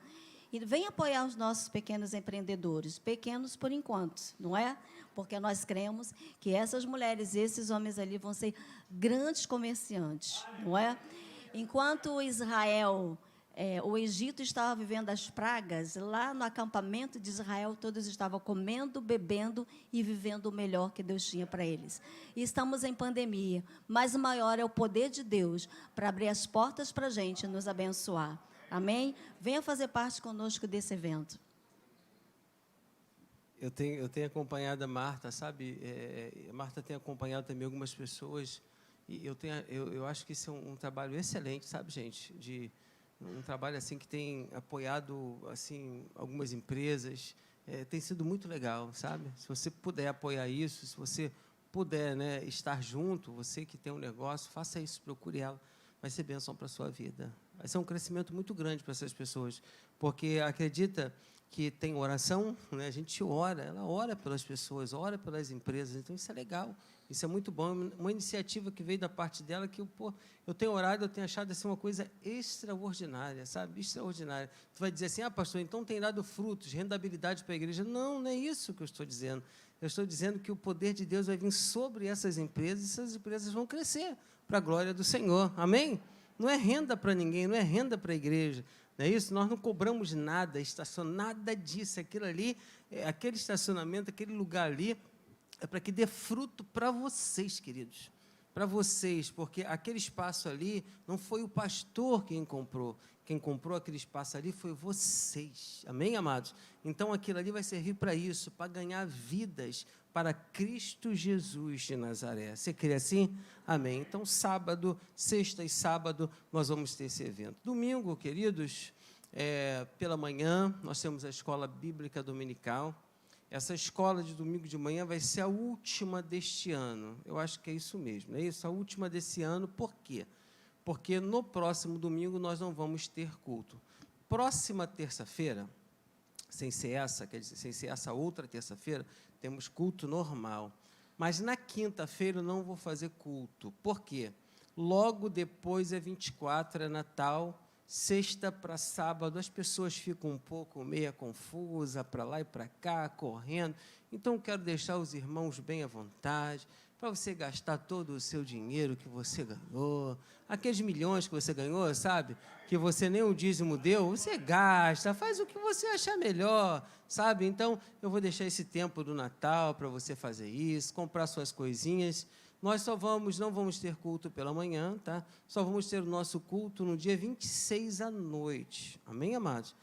E vem apoiar os nossos pequenos empreendedores, pequenos por enquanto, não é? Porque nós cremos que essas mulheres, esses homens ali vão ser grandes comerciantes, não é? Enquanto Israel, o Egito estava vivendo as pragas, lá no acampamento de Israel, todos estavam comendo, bebendo e vivendo o melhor que Deus tinha para eles. E estamos em pandemia, mas o maior é o poder de Deus para abrir as portas para a gente e nos abençoar. Amém? Venha fazer parte conosco desse evento. Eu tenho acompanhado a Marta, sabe? A Marta tem acompanhado também algumas pessoas, e eu acho que isso é um trabalho excelente, sabe, gente? Um trabalho assim que tem apoiado assim algumas empresas, tem sido muito legal, sabe? Se você puder apoiar isso, se você puder, né, estar junto, você que tem um negócio, faça isso, procure ela, vai ser bênção para a sua vida. Vai ser um crescimento muito grande para essas pessoas, porque acredita que tem oração, né? A gente ora, ela ora pelas pessoas, ora pelas empresas, então isso é legal, isso é muito bom, uma iniciativa que veio da parte dela, que eu tenho orado, eu tenho achado assim, uma coisa extraordinária, sabe, extraordinária. Tu vai dizer assim, pastor, então tem dado frutos, rendabilidade para a igreja. Não, não é isso que eu estou dizendo. Eu estou dizendo que o poder de Deus vai vir sobre essas empresas, e essas empresas vão crescer para a glória do Senhor, amém? Não é renda para ninguém, não é renda para a igreja, não é isso? Nós não cobramos nada, nada disso, aquilo ali, aquele estacionamento, aquele lugar ali, é para que dê fruto para vocês, queridos, para vocês, porque aquele espaço ali não foi o pastor quem comprou aquele espaço ali foi vocês, amém, amados? Então, aquilo ali vai servir para isso, para ganhar vidas para Cristo Jesus de Nazaré. Você crê assim? Amém. Então, sábado, sexta e sábado, nós vamos ter esse evento. Domingo, queridos, pela manhã, nós temos a escola bíblica dominical. Essa escola de domingo de manhã vai ser a última deste ano. Eu acho que é isso mesmo, é isso? A última desse ano. Por quê? Porque no próximo domingo nós não vamos ter culto. Próxima terça-feira, sem ser essa, quer dizer, sem ser essa outra terça-feira, temos culto normal. Mas na quinta-feira eu não vou fazer culto. Por quê? Logo depois é 24, é Natal, sexta para sábado, as pessoas ficam um pouco meia confusa, para lá e para cá, correndo. Então, quero deixar os irmãos bem à vontade, para você gastar todo o seu dinheiro que você ganhou, aqueles milhões que você ganhou, sabe? Que você nem o dízimo deu, você gasta, faz o que você achar melhor, sabe? Então, eu vou deixar esse tempo do Natal para você fazer isso, comprar suas coisinhas. Nós não vamos ter culto pela manhã, tá? Só vamos ter o nosso culto no dia 26 à noite. Amém, amados?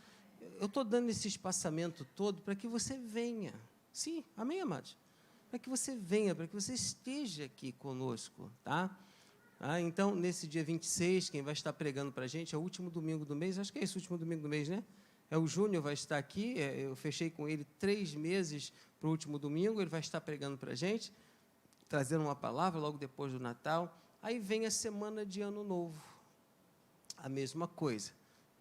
Eu estou dando esse espaçamento todo para que você venha. Sim, amém, amados? Para que você venha, para que você esteja aqui conosco, tá? Então, nesse dia 26, quem vai estar pregando para a gente é o último domingo do mês, acho que é esse último domingo do mês, né? O Júnior vai estar aqui, eu fechei com ele 3 meses para o último domingo, ele vai estar pregando para a gente, trazendo uma palavra logo depois do Natal. Aí vem a semana de Ano Novo, a mesma coisa.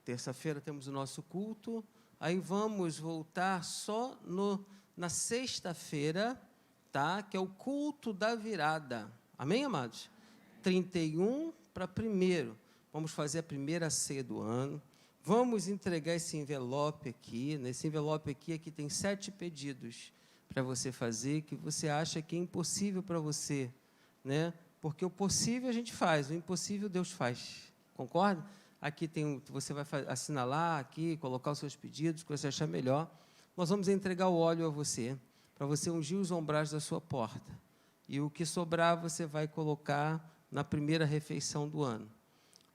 Terça-feira temos o nosso culto, aí vamos voltar só na sexta-feira, tá? Que é o culto da virada. Amém, amados? 31 para 1º. Vamos fazer a primeira ceia do ano. Vamos entregar esse envelope aqui. Nesse envelope aqui tem 7 pedidos para você fazer, que você acha que é impossível para você, né? Porque o possível a gente faz, o impossível Deus faz. Concorda? Aqui você vai assinalar aqui, colocar os seus pedidos, que você achar melhor. nós vamos entregar o óleo a você, para você ungir os umbrais da sua porta. E o que sobrar, você vai colocar na primeira refeição do ano.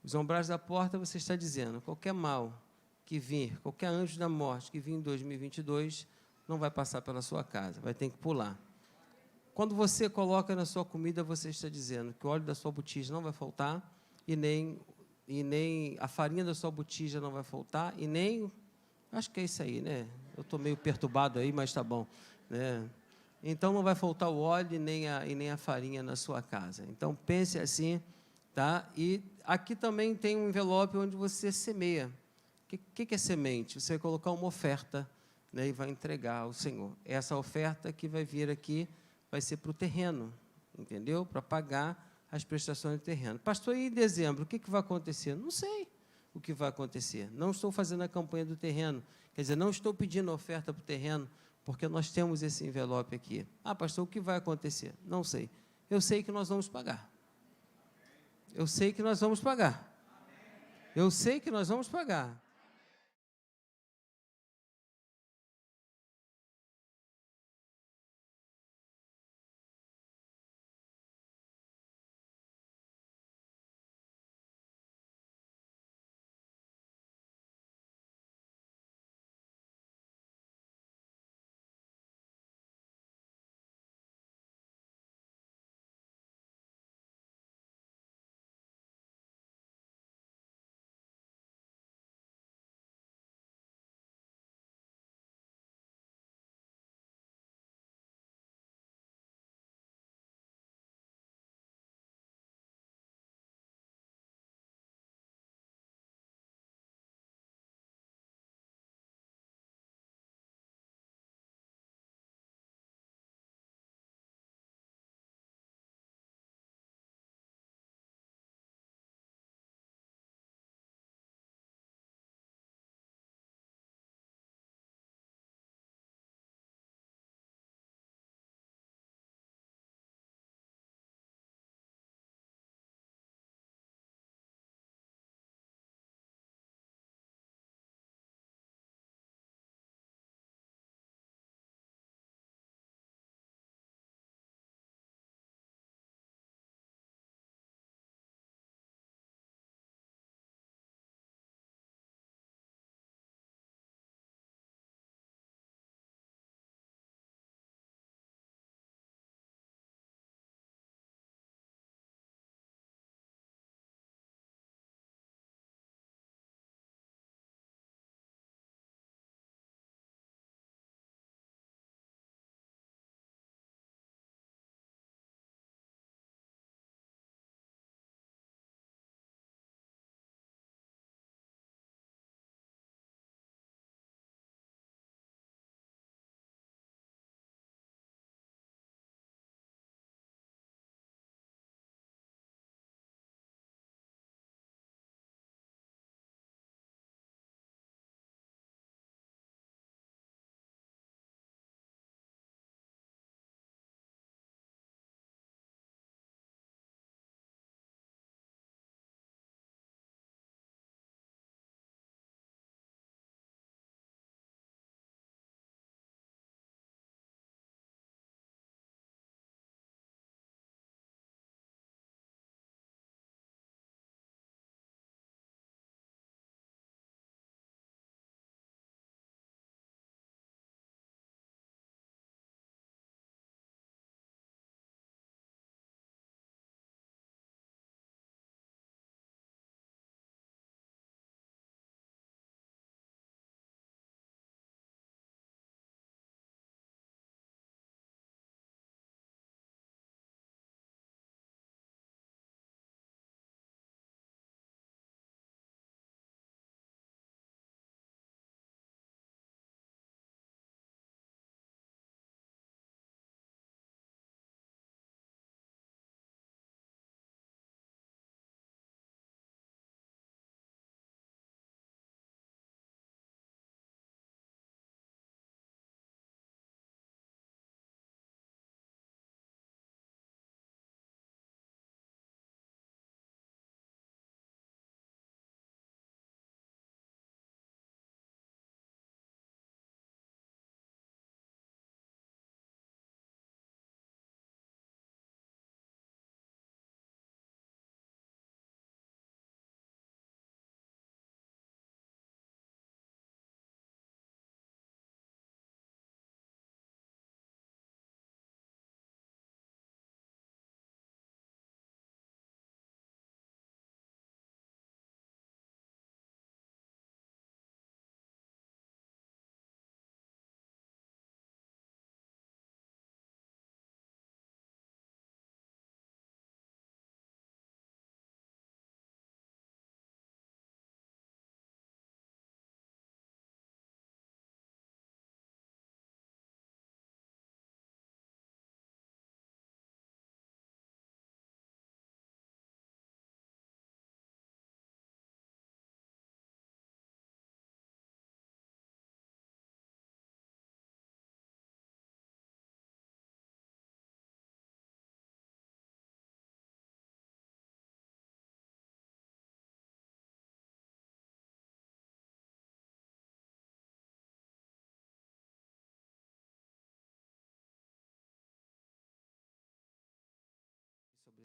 Os umbrais da porta, você está dizendo, qualquer mal que vir, qualquer anjo da morte que vir em 2022, não vai passar pela sua casa, vai ter que pular. Quando você coloca na sua comida, você está dizendo que o óleo da sua botija não vai faltar, e nem a farinha da sua botija não vai faltar, e nem... Acho que é isso aí, né? Eu estou meio perturbado aí, mas está bom, né? Então, não vai faltar o óleo e nem a farinha na sua casa. Então, pense assim, tá? E aqui também tem um envelope onde você semeia. O que é semente? Você vai colocar uma oferta, né, e vai entregar ao Senhor. Essa oferta que vai vir aqui vai ser para o terreno, entendeu? Para pagar as prestações do terreno. Pastor, e em dezembro, o que vai acontecer? Não sei o que vai acontecer. Não estou fazendo a campanha do terreno. Quer dizer, não estou pedindo oferta para o terreno, porque nós temos esse envelope aqui. Ah, pastor, o que vai acontecer? Não sei. Eu sei que nós vamos pagar. Eu sei que nós vamos pagar. Eu sei que nós vamos pagar.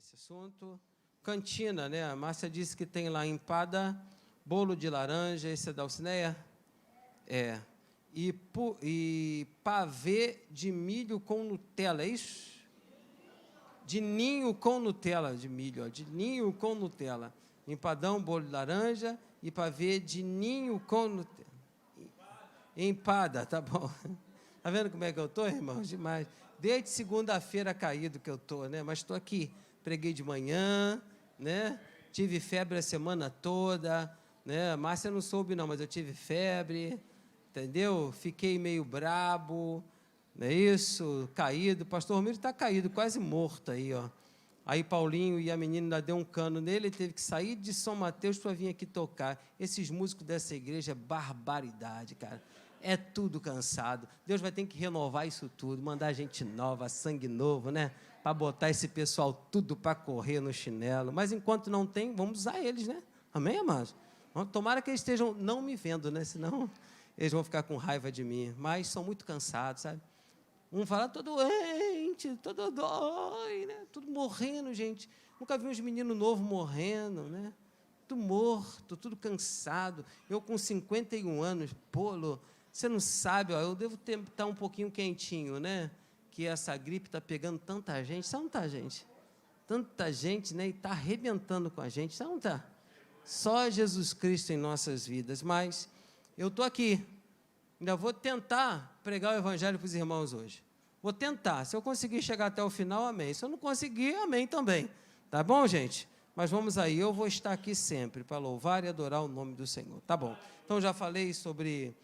esse assunto. Cantina, né? A Márcia disse que tem lá empada, bolo de laranja, esse é da Alcineia? É. E pavê de milho com Nutella, é isso? De ninho com Nutella, de milho, ó, de ninho com Nutella. Empadão, bolo de laranja e pavê de ninho com Nutella. Empada, tá bom. Tá vendo como é que eu estou, irmãos? Demais. Desde segunda-feira caído que eu estou, né? Mas estou aqui. Preguei de manhã, né? Tive febre a semana toda, né? A Márcia não soube não, mas eu tive febre, entendeu? Fiquei meio brabo, não é isso? Caído. O pastor Romero está caído, quase morto aí, ó. Aí Paulinho e a menina ainda deu um cano nele, ele teve que sair de São Mateus para vir aqui tocar. Esses músicos dessa igreja é barbaridade, cara. É tudo cansado. Deus vai ter que renovar isso tudo, mandar gente nova, sangue novo, né? Para botar esse pessoal tudo para correr no chinelo. Mas enquanto não tem, vamos usar eles, né? Amém, amados? Tomara que eles estejam não me vendo, né? Senão eles vão ficar com raiva de mim. Mas são muito cansados, sabe? Um fala, tô doente, todo dói, né? Tudo morrendo, gente. Nunca vi uns meninos novos morrendo, né? Tudo morto, tudo cansado. Eu com 51 anos, polo, você não sabe, ó, eu devo estar um pouquinho quentinho, né? Que essa gripe está pegando tanta gente. Sabe, não está, gente? Tanta gente, né? E está arrebentando com a gente. Sabe, não está? Só Jesus Cristo em nossas vidas. Mas eu estou aqui. Ainda vou tentar pregar o evangelho para os irmãos hoje. Vou tentar. Se eu conseguir chegar até o final, amém. Se eu não conseguir, amém também. Tá bom, gente? Mas vamos aí. Eu vou estar aqui sempre para louvar e adorar o nome do Senhor. Tá bom. Então, já falei sobre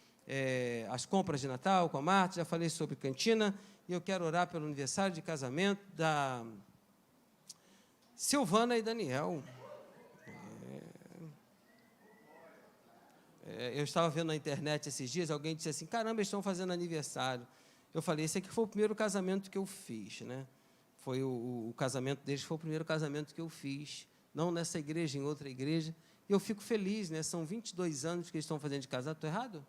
as compras de Natal com a Marta, já falei sobre cantina, e eu quero orar pelo aniversário de casamento da Silvana e Daniel. Eu estava vendo na internet esses dias, alguém disse assim, caramba, eles estão fazendo aniversário. Eu falei, esse aqui foi o primeiro casamento que eu fiz, né? Foi o casamento deles, foi o primeiro casamento que eu fiz, não nessa igreja, em outra igreja, e eu fico feliz, né? São 22 anos que eles estão fazendo de casado, estou errado?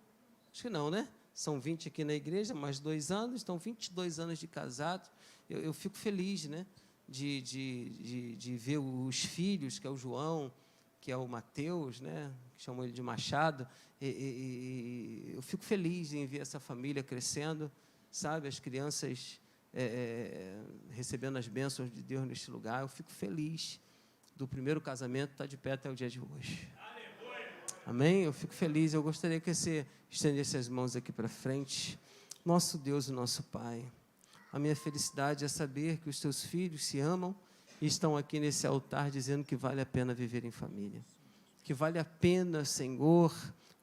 Acho que não, né? São 20 aqui na igreja, mais 2 anos, estão 22 anos de casado, eu fico feliz, né? De ver os filhos, que é o João, que é o Mateus, né, que chamam ele de Machado, e eu fico feliz em ver essa família crescendo, sabe, as crianças recebendo as bênçãos de Deus neste lugar. Eu fico feliz do primeiro casamento estar de pé até o dia de hoje. Amém? Eu fico feliz. Eu gostaria que você estendesse as mãos aqui para frente. Nosso Deus e nosso Pai, a minha felicidade é saber que os teus filhos se amam e estão aqui nesse altar dizendo que vale a pena viver em família, que vale a pena, Senhor,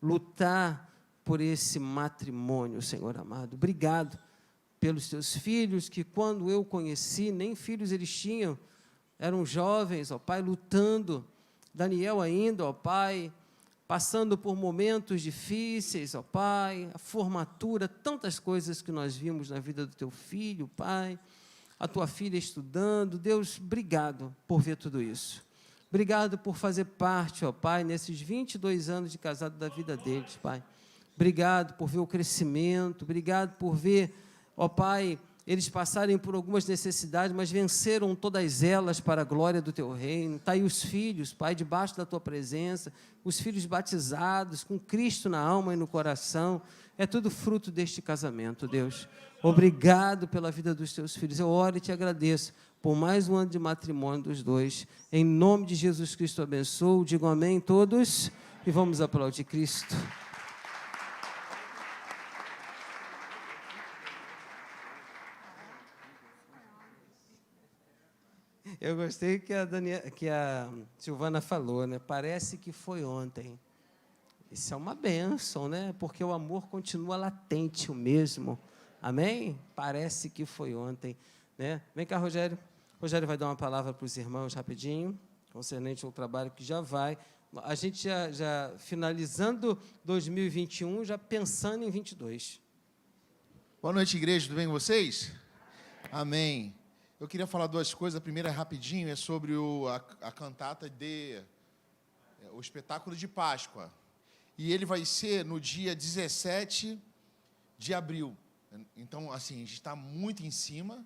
lutar por esse matrimônio, Senhor amado. Obrigado pelos teus filhos, que quando eu conheci, nem filhos eles tinham, eram jovens, ó Pai, lutando. Daniel ainda, ó Pai, passando por momentos difíceis, ó Pai, a formatura, tantas coisas que nós vimos na vida do teu filho, Pai, a tua filha estudando. Deus, obrigado por ver tudo isso. Obrigado por fazer parte, ó Pai, nesses 22 anos de casado da vida deles, Pai. Obrigado por ver o crescimento, obrigado por ver, ó Pai, eles passarem por algumas necessidades, mas venceram todas elas para a glória do teu reino. Está aí os filhos, Pai, debaixo da tua presença, os filhos batizados, com Cristo na alma e no coração. É tudo fruto deste casamento, Deus. Obrigado pela vida dos teus filhos. Eu oro e te agradeço por mais um ano de matrimônio dos dois. Em nome de Jesus Cristo, abençoo. Digam amém todos e vamos aplaudir Cristo. Eu gostei que a Silvana falou, né? Parece que foi ontem. Isso é uma bênção, né? Porque o amor continua latente, o mesmo. Amém? Parece que foi ontem, né? Vem cá, Rogério. Rogério vai dar uma palavra para os irmãos rapidinho, concernente ao trabalho que já vai. A gente já finalizando 2021, já pensando em 22. Boa noite, igreja. Tudo bem com vocês? Amém. Eu queria falar duas coisas. A primeira, rapidinho, é sobre a cantata o espetáculo de Páscoa. E ele vai ser no dia 17 de abril. Então, assim, a gente está muito em cima.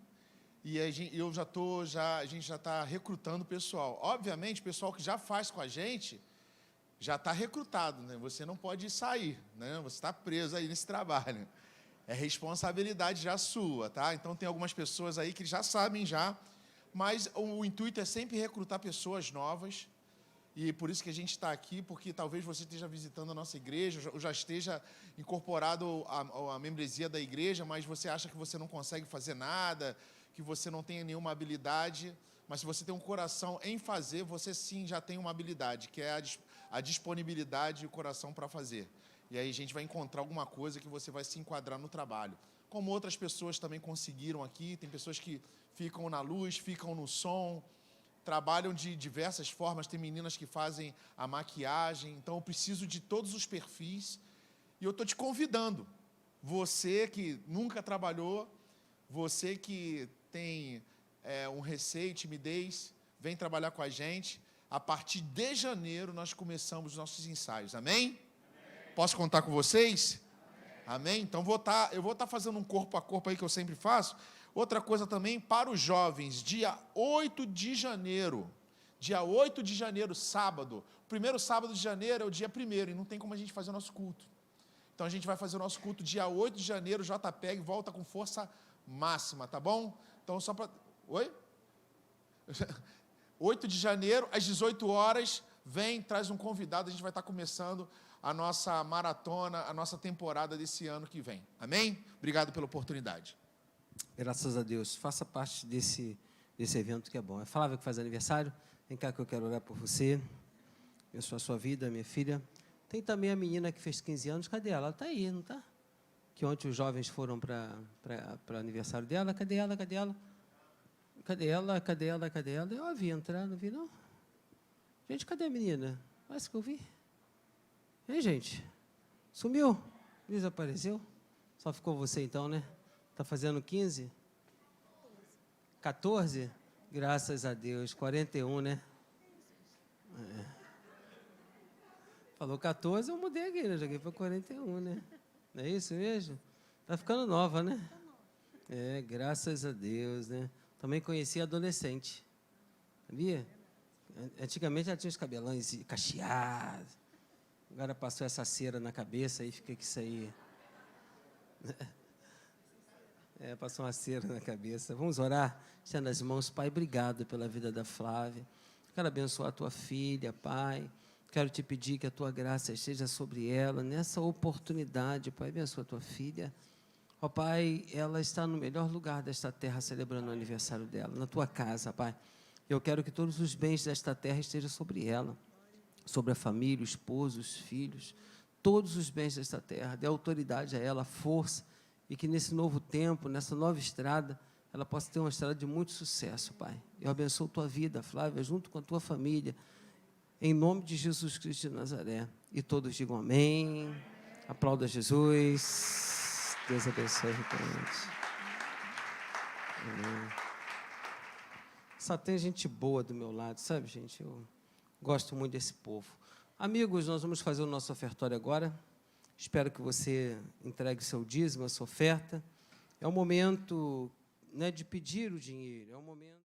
E a gente já está recrutando pessoal. Obviamente, o pessoal que já faz com a gente já está recrutado, né? Você não pode sair, né? Você está preso aí nesse trabalho. É responsabilidade já sua, tá? Então, tem algumas pessoas aí que já sabem já, mas o intuito é sempre recrutar pessoas novas, e por isso que a gente está aqui, porque talvez você esteja visitando a nossa igreja, ou já esteja incorporado à membresia da igreja, mas você acha que você não consegue fazer nada, que você não tenha nenhuma habilidade, mas se você tem um coração em fazer, você sim já tem uma habilidade, que é a disponibilidade e o coração para fazer. E aí a gente vai encontrar alguma coisa que você vai se enquadrar no trabalho. Como outras pessoas também conseguiram aqui, tem pessoas que ficam na luz, ficam no som, trabalham de diversas formas, tem meninas que fazem a maquiagem, então eu preciso de todos os perfis, e eu estou te convidando, você que nunca trabalhou, você que tem um receio, timidez, vem trabalhar com a gente. A partir de janeiro nós começamos os nossos ensaios, amém? Posso contar com vocês? Amém? Então eu vou estar fazendo um corpo a corpo aí que eu sempre faço. Outra coisa também, para os jovens, dia 8 de janeiro, sábado, o primeiro sábado de janeiro é o dia 1º, e não tem como a gente fazer o nosso culto. Então a gente vai fazer o nosso culto dia 8 de janeiro, JPEG, volta com força máxima, tá bom? Então só para... Oi? 8 de janeiro, às 18 horas, vem, traz um convidado, a gente vai estar começando a nossa maratona, a nossa temporada desse ano que vem. Amém? Obrigado pela oportunidade. Graças a Deus. Faça parte desse evento que é bom. É Flávia que faz aniversário. Vem cá que eu quero orar por você. Abençoa a sua vida, minha filha. Tem também a menina que fez 15 anos. Cadê ela? Ela está aí, não está? Que ontem os jovens foram para o aniversário dela. Cadê ela? Cadê ela? Cadê ela? Cadê ela? Cadê ela? Eu a vi entrar, não vi, não? Gente, cadê a menina? Parece que eu vi. Ei, gente, sumiu, desapareceu. Só ficou você então, né? Está fazendo 15? 14? Graças a Deus, 41, né? É. Falou 14, eu mudei aqui, né? Joguei para 41, né? Não é isso mesmo? Está ficando nova, né? É, graças a Deus, né? Também conheci adolescente, sabia? Antigamente ela tinha os cabelões cacheados. Agora passou essa cera na cabeça e fica com isso aí. Passou uma cera na cabeça. Vamos orar? Estenda as mãos. Pai, obrigado pela vida da Flávia. Quero abençoar a tua filha, Pai. Quero te pedir que a tua graça esteja sobre ela. Nessa oportunidade, Pai, abençoa a tua filha. Ó Pai, ela está no melhor lugar desta terra celebrando o aniversário dela, na tua casa, Pai. Eu quero que todos os bens desta terra estejam sobre ela, sobre a família, o esposo, os filhos, todos os bens desta terra. Dê autoridade a ela, força, e que nesse novo tempo, nessa nova estrada, ela possa ter uma estrada de muito sucesso, Pai. Eu abençoo tua vida, Flávia, junto com a tua família, em nome de Jesus Cristo de Nazaré. E todos digam amém. Aplauda Jesus. Deus abençoe ricamente. Amém. Só tem gente boa do meu lado, sabe, gente? Eu gosto muito desse povo. Amigos, nós vamos fazer o nosso ofertório agora. Espero que você entregue seu dízimo, a sua oferta. É o momento, né, de pedir o dinheiro. É o momento...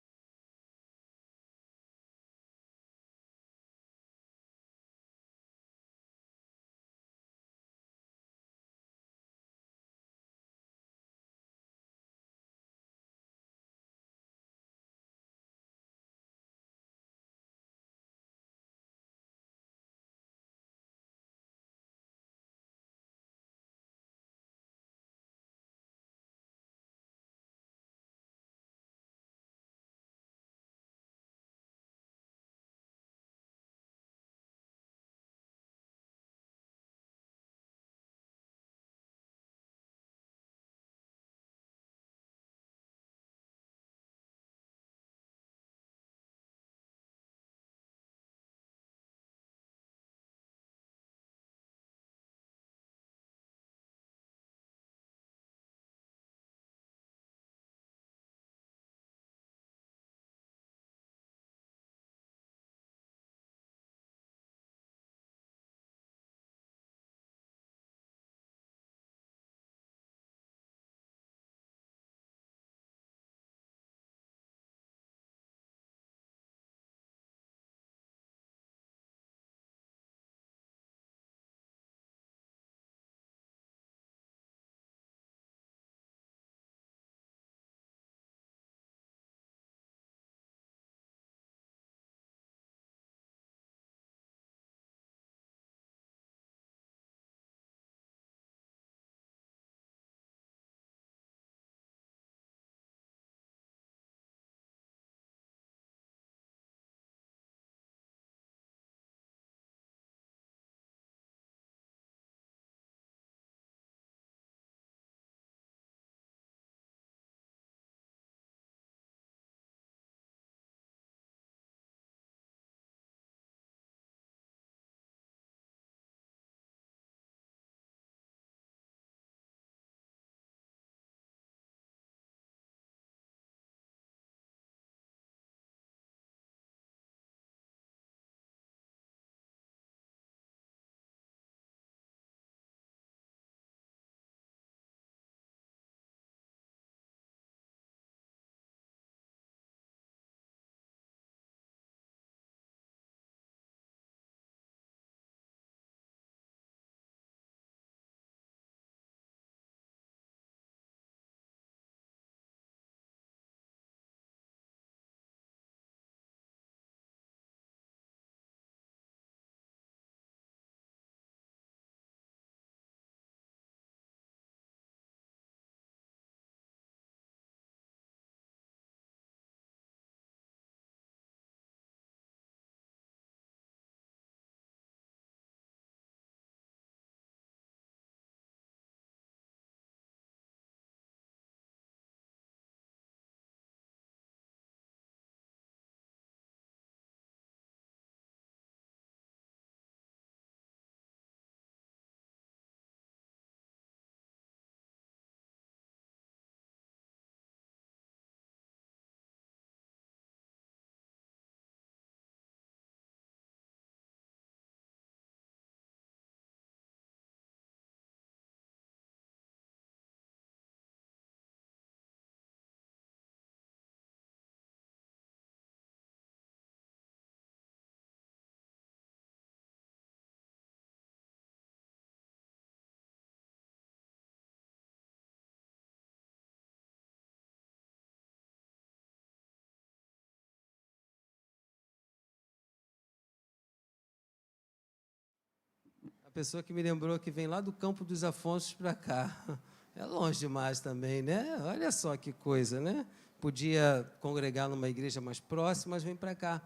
pessoa que me lembrou que vem lá do Campo dos Afonsos para cá. É longe demais também, né? Olha só que coisa, né? Podia congregar numa igreja mais próxima, mas vem para cá,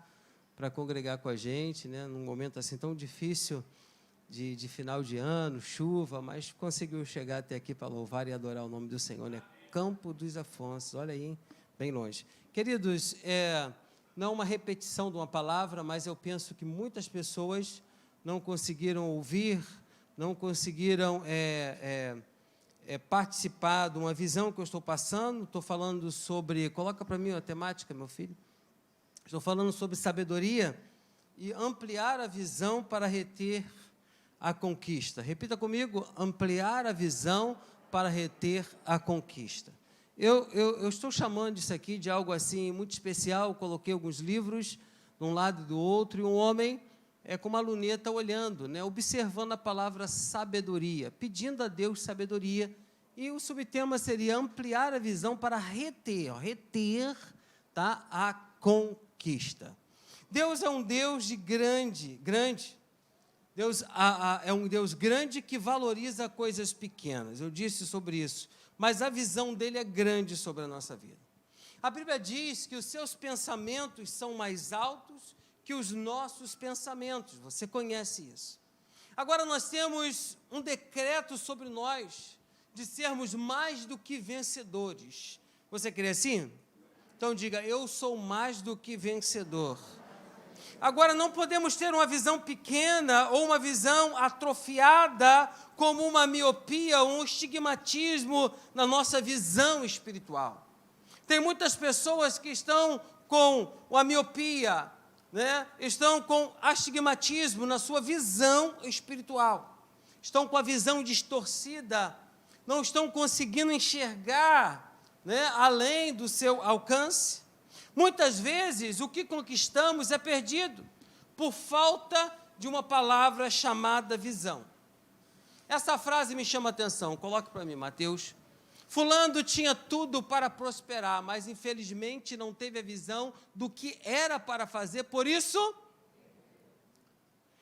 para congregar com a gente, né? Num momento assim tão difícil de final de ano, chuva, mas conseguiu chegar até aqui para louvar e adorar o nome do Senhor, né? Campo dos Afonsos, olha aí, hein? Bem longe. Queridos, não uma repetição de uma palavra, mas eu penso que muitas pessoas não conseguiram ouvir, não conseguiram participar de uma visão que eu estou passando. Estou falando sobre, coloca para mim a temática, meu filho. Estou falando sobre sabedoria e ampliar a visão para reter a conquista. Repita comigo, ampliar a visão para reter a conquista. Eu estou chamando isso aqui de algo assim muito especial. Coloquei alguns livros de um lado e do outro, e um homem com uma luneta olhando, né, observando a palavra sabedoria, pedindo a Deus sabedoria, e o subtema seria ampliar a visão para reter, tá, a conquista. Deus é um Deus de grande. Deus é um Deus grande que valoriza coisas pequenas. Eu disse sobre isso, mas a visão dele é grande sobre a nossa vida. A Bíblia diz que os seus pensamentos são mais altos que os nossos pensamentos. Você conhece isso. Agora nós temos um decreto sobre nós de sermos mais do que vencedores. Você crê assim? Então diga, eu sou mais do que vencedor. Agora não podemos ter uma visão pequena ou uma visão atrofiada como uma miopia ou um estigmatismo na nossa visão espiritual. Tem muitas pessoas que estão com a miopia, né? Estão com astigmatismo na sua visão espiritual, estão com a visão distorcida, não estão conseguindo enxergar, né, além do seu alcance. Muitas vezes o que conquistamos é perdido por falta de uma palavra chamada visão. Essa frase me chama a atenção, coloque para mim, Mateus. Fulano tinha tudo para prosperar, mas infelizmente não teve a visão do que era para fazer, por isso...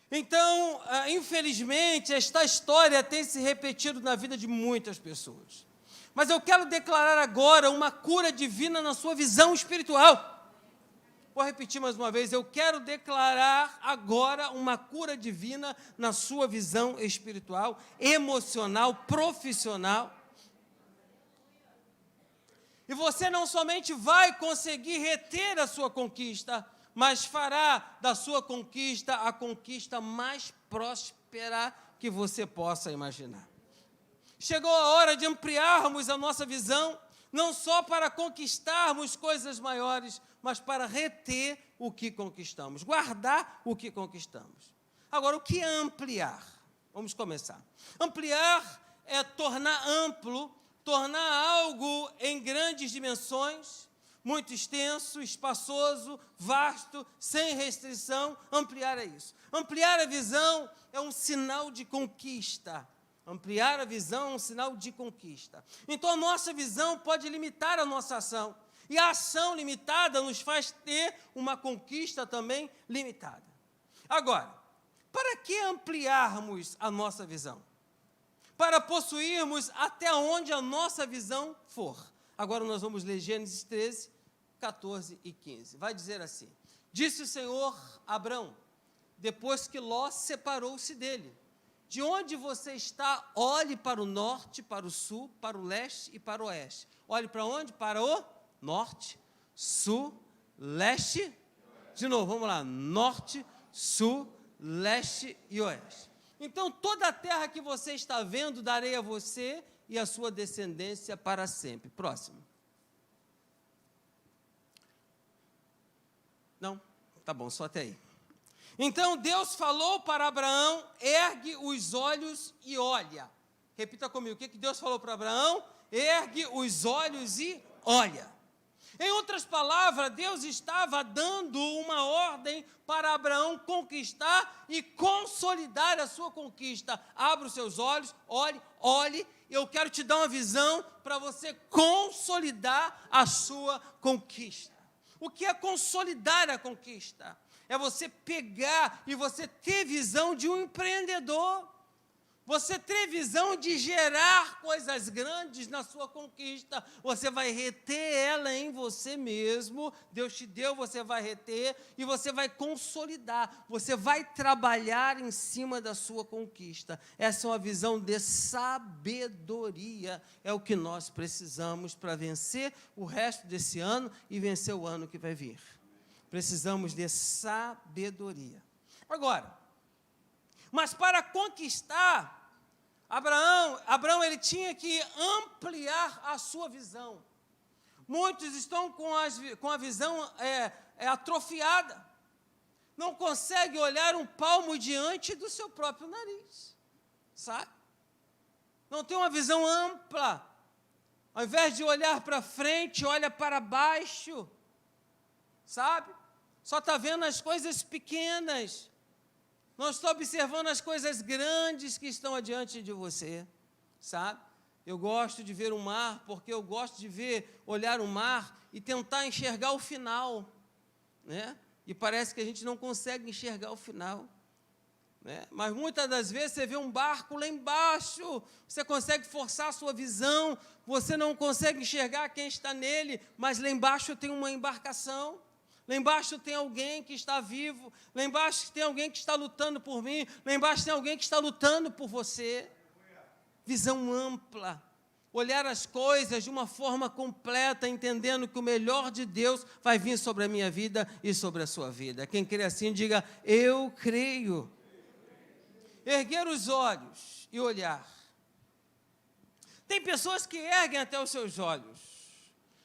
Então, infelizmente, esta história tem se repetido na vida de muitas pessoas. Mas eu quero declarar agora uma cura divina na sua visão espiritual. Vou repetir mais uma vez, eu quero declarar agora uma cura divina na sua visão espiritual, emocional, profissional. E você não somente vai conseguir reter a sua conquista, mas fará da sua conquista a conquista mais próspera que você possa imaginar. Chegou a hora de ampliarmos a nossa visão, não só para conquistarmos coisas maiores, mas para reter o que conquistamos, guardar o que conquistamos. Agora, o que é ampliar? Vamos começar. Ampliar é tornar amplo, tornar algo em grandes dimensões, muito extenso, espaçoso, vasto, sem restrição. Ampliar é isso. Ampliar a visão é um sinal de conquista. Ampliar a visão é um sinal de conquista. Então, a nossa visão pode limitar a nossa ação. E a ação limitada nos faz ter uma conquista também limitada. Agora, para que ampliarmos a nossa visão? Para possuirmos até onde a nossa visão for. Agora nós vamos ler Gênesis 13, 14 e 15. Vai dizer assim: disse o Senhor a Abrão, depois que Ló separou-se dele: de onde você está, olhe para o norte, para o sul, para o leste e para o oeste. Olhe para onde? Para o norte, sul, leste. De novo, vamos lá. Norte, sul, leste e oeste. Então, toda a terra que você está vendo, darei a você e a sua descendência para sempre. Próximo. Não? Tá bom, só até aí. Então, Deus falou para Abraão: ergue os olhos e olha. Repita comigo, o que Deus falou para Abraão? Ergue os olhos e olha. Em outras palavras, Deus estava dando uma ordem para Abraão conquistar e consolidar a sua conquista. Abra os seus olhos, olhe, eu quero te dar uma visão para você consolidar a sua conquista. O que é consolidar a conquista? É você pegar e você ter visão de um empreendedor. você ter visão de gerar coisas grandes na sua conquista, você vai reter ela em você mesmo, Deus te deu, você vai reter, e você vai consolidar, você vai trabalhar em cima da sua conquista. Essa é uma visão de sabedoria, é o que nós precisamos para vencer o resto desse ano e vencer o ano que vai vir. Precisamos de sabedoria. Agora, mas para conquistar, Abraão ele tinha que ampliar a sua visão. Muitos estão com a visão atrofiada. Não consegue olhar um palmo diante do seu próprio nariz. Sabe? Não tem uma visão ampla. Ao invés de olhar para frente, olha para baixo. Sabe? Só está vendo as coisas pequenas. Não estou observando as coisas grandes que estão adiante de você, sabe? Eu gosto de ver o mar, porque eu gosto de olhar o mar e tentar enxergar o final, né? E parece que a gente não consegue enxergar o final, né? Mas muitas das vezes você vê um barco lá embaixo, você consegue forçar a sua visão, você não consegue enxergar quem está nele, mas lá embaixo tem uma embarcação. Lá embaixo tem alguém que está vivo, lá embaixo tem alguém que está lutando por mim, lá embaixo tem alguém que está lutando por você. Visão ampla, olhar as coisas de uma forma completa, entendendo que o melhor de Deus vai vir sobre a minha vida e sobre a sua vida. Quem crê assim, diga, eu creio. Erguer os olhos e olhar. Tem pessoas que erguem até os seus olhos,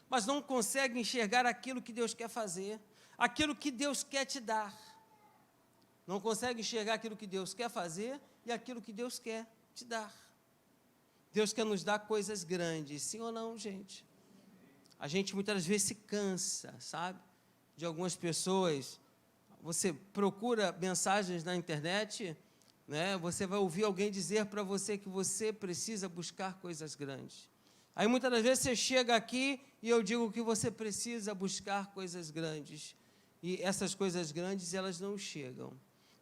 mas não conseguem enxergar aquilo que Deus quer fazer, aquilo que Deus quer te dar. Não consegue enxergar aquilo que Deus quer fazer e aquilo que Deus quer te dar. Deus quer nos dar coisas grandes, sim ou não, gente? A gente muitas vezes se cansa, sabe? De algumas pessoas. Você procura mensagens na internet, né? Você vai ouvir alguém dizer para você que você precisa buscar coisas grandes. Aí muitas das vezes você chega aqui e eu digo que você precisa buscar coisas grandes. E essas coisas grandes, elas não chegam.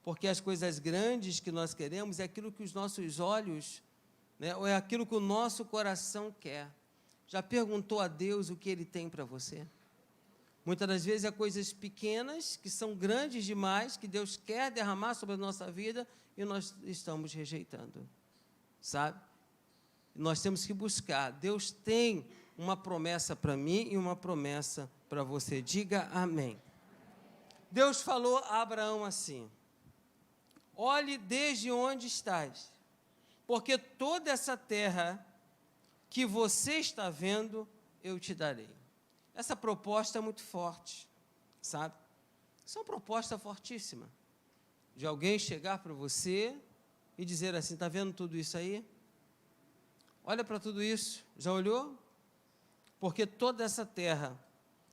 Porque as coisas grandes que nós queremos é aquilo que os nossos olhos, né, ou é aquilo que o nosso coração quer. Já perguntou a Deus o que Ele tem para você? Muitas das vezes é coisas pequenas, que são grandes demais, que Deus quer derramar sobre a nossa vida e nós estamos rejeitando. Sabe? Nós temos que buscar. Deus tem uma promessa para mim e uma promessa para você. Diga amém. Deus falou a Abraão assim, olhe desde onde estás, porque toda essa terra que você está vendo, eu te darei. Essa proposta é muito forte, sabe? Essa é uma proposta fortíssima, de alguém chegar para você e dizer assim, está vendo tudo isso aí? Olha para tudo isso, já olhou? Porque toda essa terra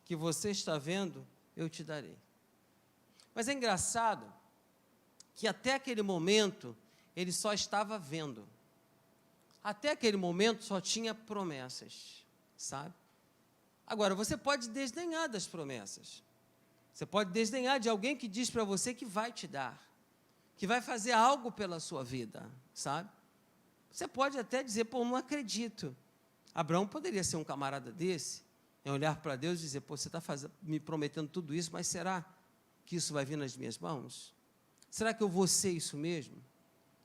que você está vendo, eu te darei. Mas é engraçado que até aquele momento, ele só estava vendo. Até aquele momento só tinha promessas, sabe? Agora, você pode desdenhar das promessas. Você pode desdenhar de alguém que diz para você que vai te dar, que vai fazer algo pela sua vida, sabe? Você pode até dizer, pô, não acredito. Abraão poderia ser um camarada desse, olhar para Deus e dizer, pô, você está me prometendo tudo isso, mas será que isso vai vir nas minhas mãos? Será que eu vou ser isso mesmo?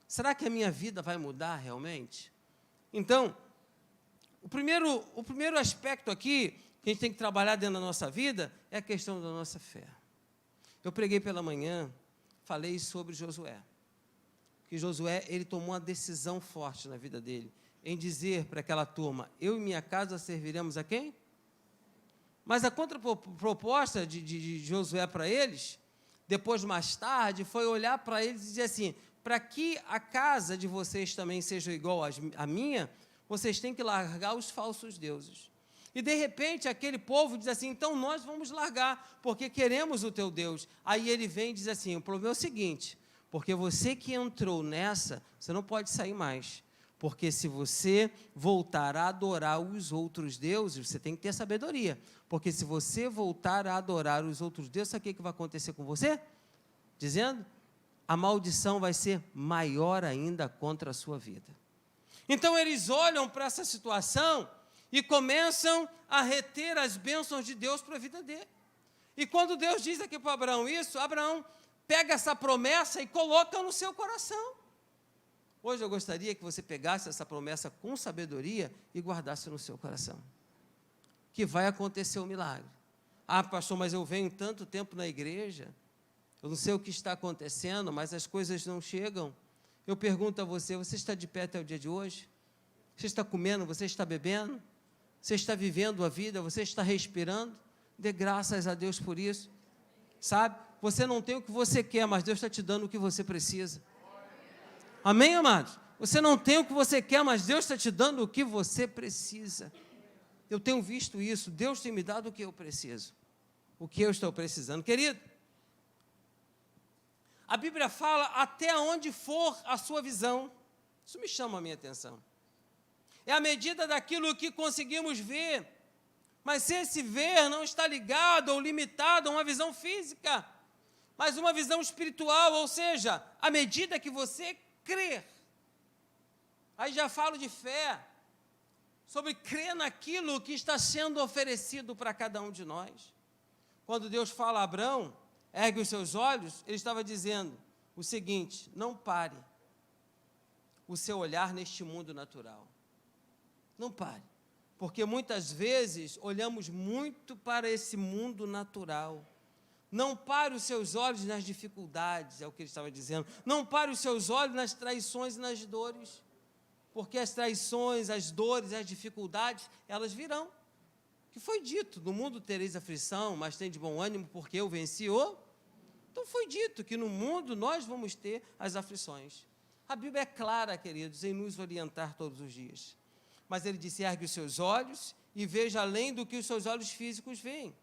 Será que a minha vida vai mudar realmente? Então, o primeiro aspecto aqui, que a gente tem que trabalhar dentro da nossa vida, é a questão da nossa fé. Eu preguei pela manhã, falei sobre Josué. Que Josué, ele tomou uma decisão forte na vida dele, em dizer para aquela turma, eu e minha casa serviremos a quem? Mas a contraproposta de Josué para eles, depois, mais tarde, foi olhar para eles e dizer assim, para que a casa de vocês também seja igual à minha, vocês têm que largar os falsos deuses. E, de repente, aquele povo diz assim, então nós vamos largar, porque queremos o teu Deus. Aí ele vem e diz assim, o problema é o seguinte, porque você que entrou nessa, você não pode sair mais. Porque se você voltar a adorar os outros deuses, você tem que ter sabedoria. Porque se você voltar a adorar os outros deuses, sabe o que vai acontecer com você? Dizendo, a maldição vai ser maior ainda contra a sua vida. Então eles olham para essa situação e começam a reter as bênçãos de Deus para a vida dele. E quando Deus diz aqui para Abraão isso, Abraão pega essa promessa e coloca no seu coração. Hoje eu gostaria que você pegasse essa promessa com sabedoria e guardasse no seu coração. Que vai acontecer um milagre. Ah, pastor, mas eu venho tanto tempo na igreja, eu não sei o que está acontecendo, mas as coisas não chegam. Eu pergunto a você, você está de pé até o dia de hoje? Você está comendo, você está bebendo? Você está vivendo a vida, você está respirando? Dê graças a Deus por isso. Sabe? Você não tem o que você quer, mas Deus está te dando o que você precisa. Amém, amados? Você não tem o que você quer, mas Deus está te dando o que você precisa. Eu tenho visto isso. Deus tem me dado o que eu preciso. O que eu estou precisando. Querido, a Bíblia fala até onde for a sua visão. Isso me chama a minha atenção. É a medida daquilo que conseguimos ver. Mas se esse ver não está ligado ou limitado a uma visão física, mas uma visão espiritual, ou seja, à medida que você crer. Aí já falo de fé, sobre crer naquilo que está sendo oferecido para cada um de nós. Quando Deus fala a Abraão, ergue os seus olhos, ele estava dizendo o seguinte: não pare o seu olhar neste mundo natural. Não pare, porque muitas vezes olhamos muito para esse mundo natural. Não pare os seus olhos nas dificuldades, é o que ele estava dizendo. Não pare os seus olhos nas traições e nas dores, porque as traições, as dores, as dificuldades, elas virão. Que foi dito, no mundo tereis aflição, mas tem de bom ânimo, porque eu venci o... Então foi dito que no mundo nós vamos ter as aflições. A Bíblia é clara, queridos, em nos orientar todos os dias. Mas ele disse, ergue os seus olhos e veja além do que os seus olhos físicos veem.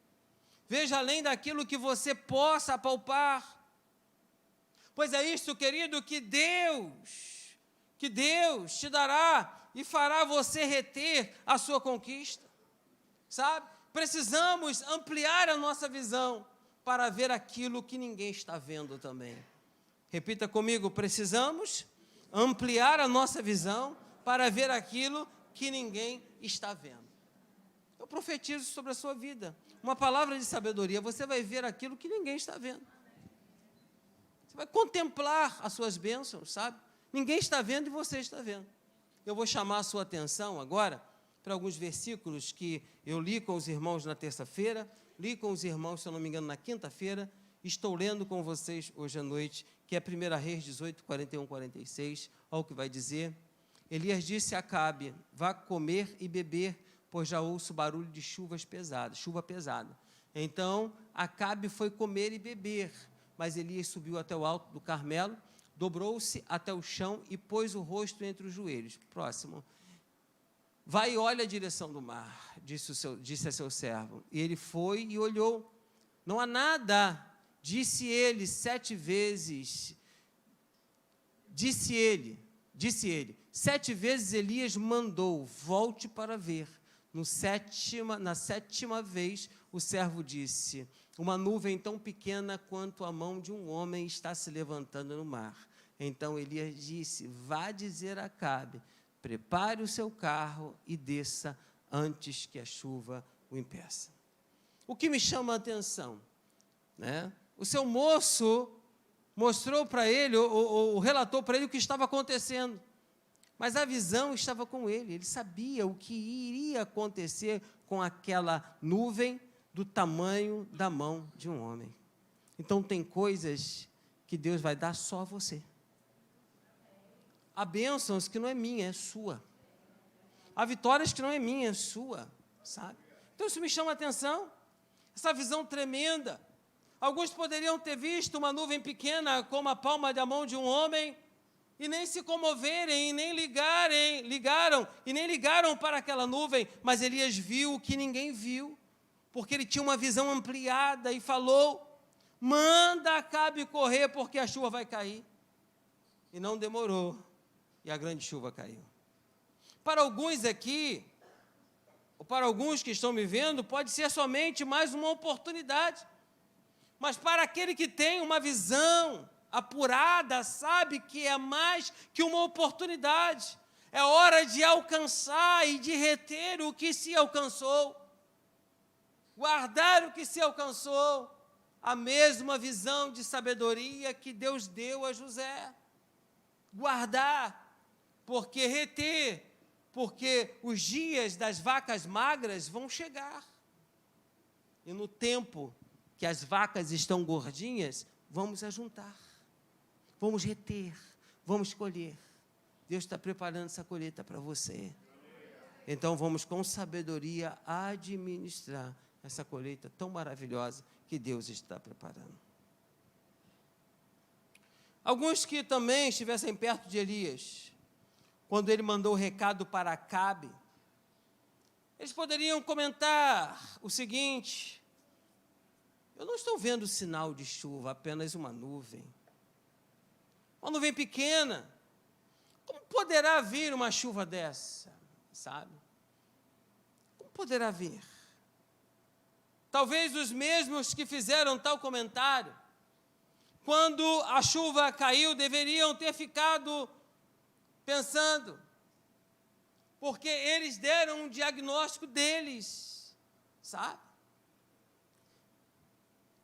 Veja além daquilo que você possa apalpar. Pois é isto, querido, que Deus te dará e fará você reter a sua conquista. Sabe? Precisamos ampliar a nossa visão para ver aquilo que ninguém está vendo também. Repita comigo, precisamos ampliar a nossa visão para ver aquilo que ninguém está vendo. Eu profetizo sobre a sua vida. Uma palavra de sabedoria, você vai ver aquilo que ninguém está vendo. Você vai contemplar as suas bênçãos, sabe? Ninguém está vendo e você está vendo. Eu vou chamar a sua atenção agora para alguns versículos que eu li com os irmãos na terça-feira, li com os irmãos, se eu não me engano, na quinta-feira, estou lendo com vocês hoje à noite, que é 1 Reis 18, 41, 46, olha o que vai dizer. Elias disse a Acabe, vá comer e beber, pois já ouço barulho de chuva pesada. Então, Acabe foi comer e beber, mas Elias subiu até o alto do Carmelo, dobrou-se até o chão e pôs o rosto entre os joelhos. Próximo. Vai e olha a direção do mar, disse a seu servo. E ele foi e olhou. Não há nada, disse ele 7 vezes. Disse ele, 7 vezes Elias mandou, volte para ver. Na sétima vez, o servo disse, uma nuvem tão pequena quanto a mão de um homem está se levantando no mar. Então Elias disse, vá dizer a Acabe, prepare o seu carro e desça antes que a chuva o impeça. O que me chama a atenção, né? O seu moço mostrou para ele, ou relatou para ele o que estava acontecendo. Mas a visão estava com ele, ele sabia o que iria acontecer com aquela nuvem do tamanho da mão de um homem. Então tem coisas que Deus vai dar só a você. Há bênçãos que não é minha, é sua. Há vitórias que não é minha, é sua, sabe? Então isso me chama a atenção, essa visão tremenda. Alguns poderiam ter visto uma nuvem pequena como a palma da mão de um homem e nem se comoverem, e nem ligaram para aquela nuvem, mas Elias viu o que ninguém viu, porque ele tinha uma visão ampliada e falou, manda Acabe correr porque a chuva vai cair. E não demorou, e a grande chuva caiu. Para alguns aqui, ou para alguns que estão me vendo, pode ser somente mais uma oportunidade, mas para aquele que tem uma visão apurada, sabe que é mais que uma oportunidade. É hora de alcançar e de reter o que se alcançou. Guardar o que se alcançou. A mesma visão de sabedoria que Deus deu a José. Guardar, porque reter, porque os dias das vacas magras vão chegar. E no tempo que as vacas estão gordinhas, vamos ajuntar, vamos reter, vamos colher. Deus está preparando essa colheita para você. Então vamos com sabedoria administrar essa colheita tão maravilhosa que Deus está preparando. Alguns que também estivessem perto de Elias, quando ele mandou o recado para Acabe, eles poderiam comentar o seguinte: eu não estou vendo sinal de chuva, apenas uma nuvem. Uma nuvem pequena. Como poderá vir uma chuva dessa? Sabe? Como poderá vir? Talvez os mesmos que fizeram tal comentário, quando a chuva caiu, deveriam ter ficado pensando, porque eles deram um diagnóstico deles, sabe?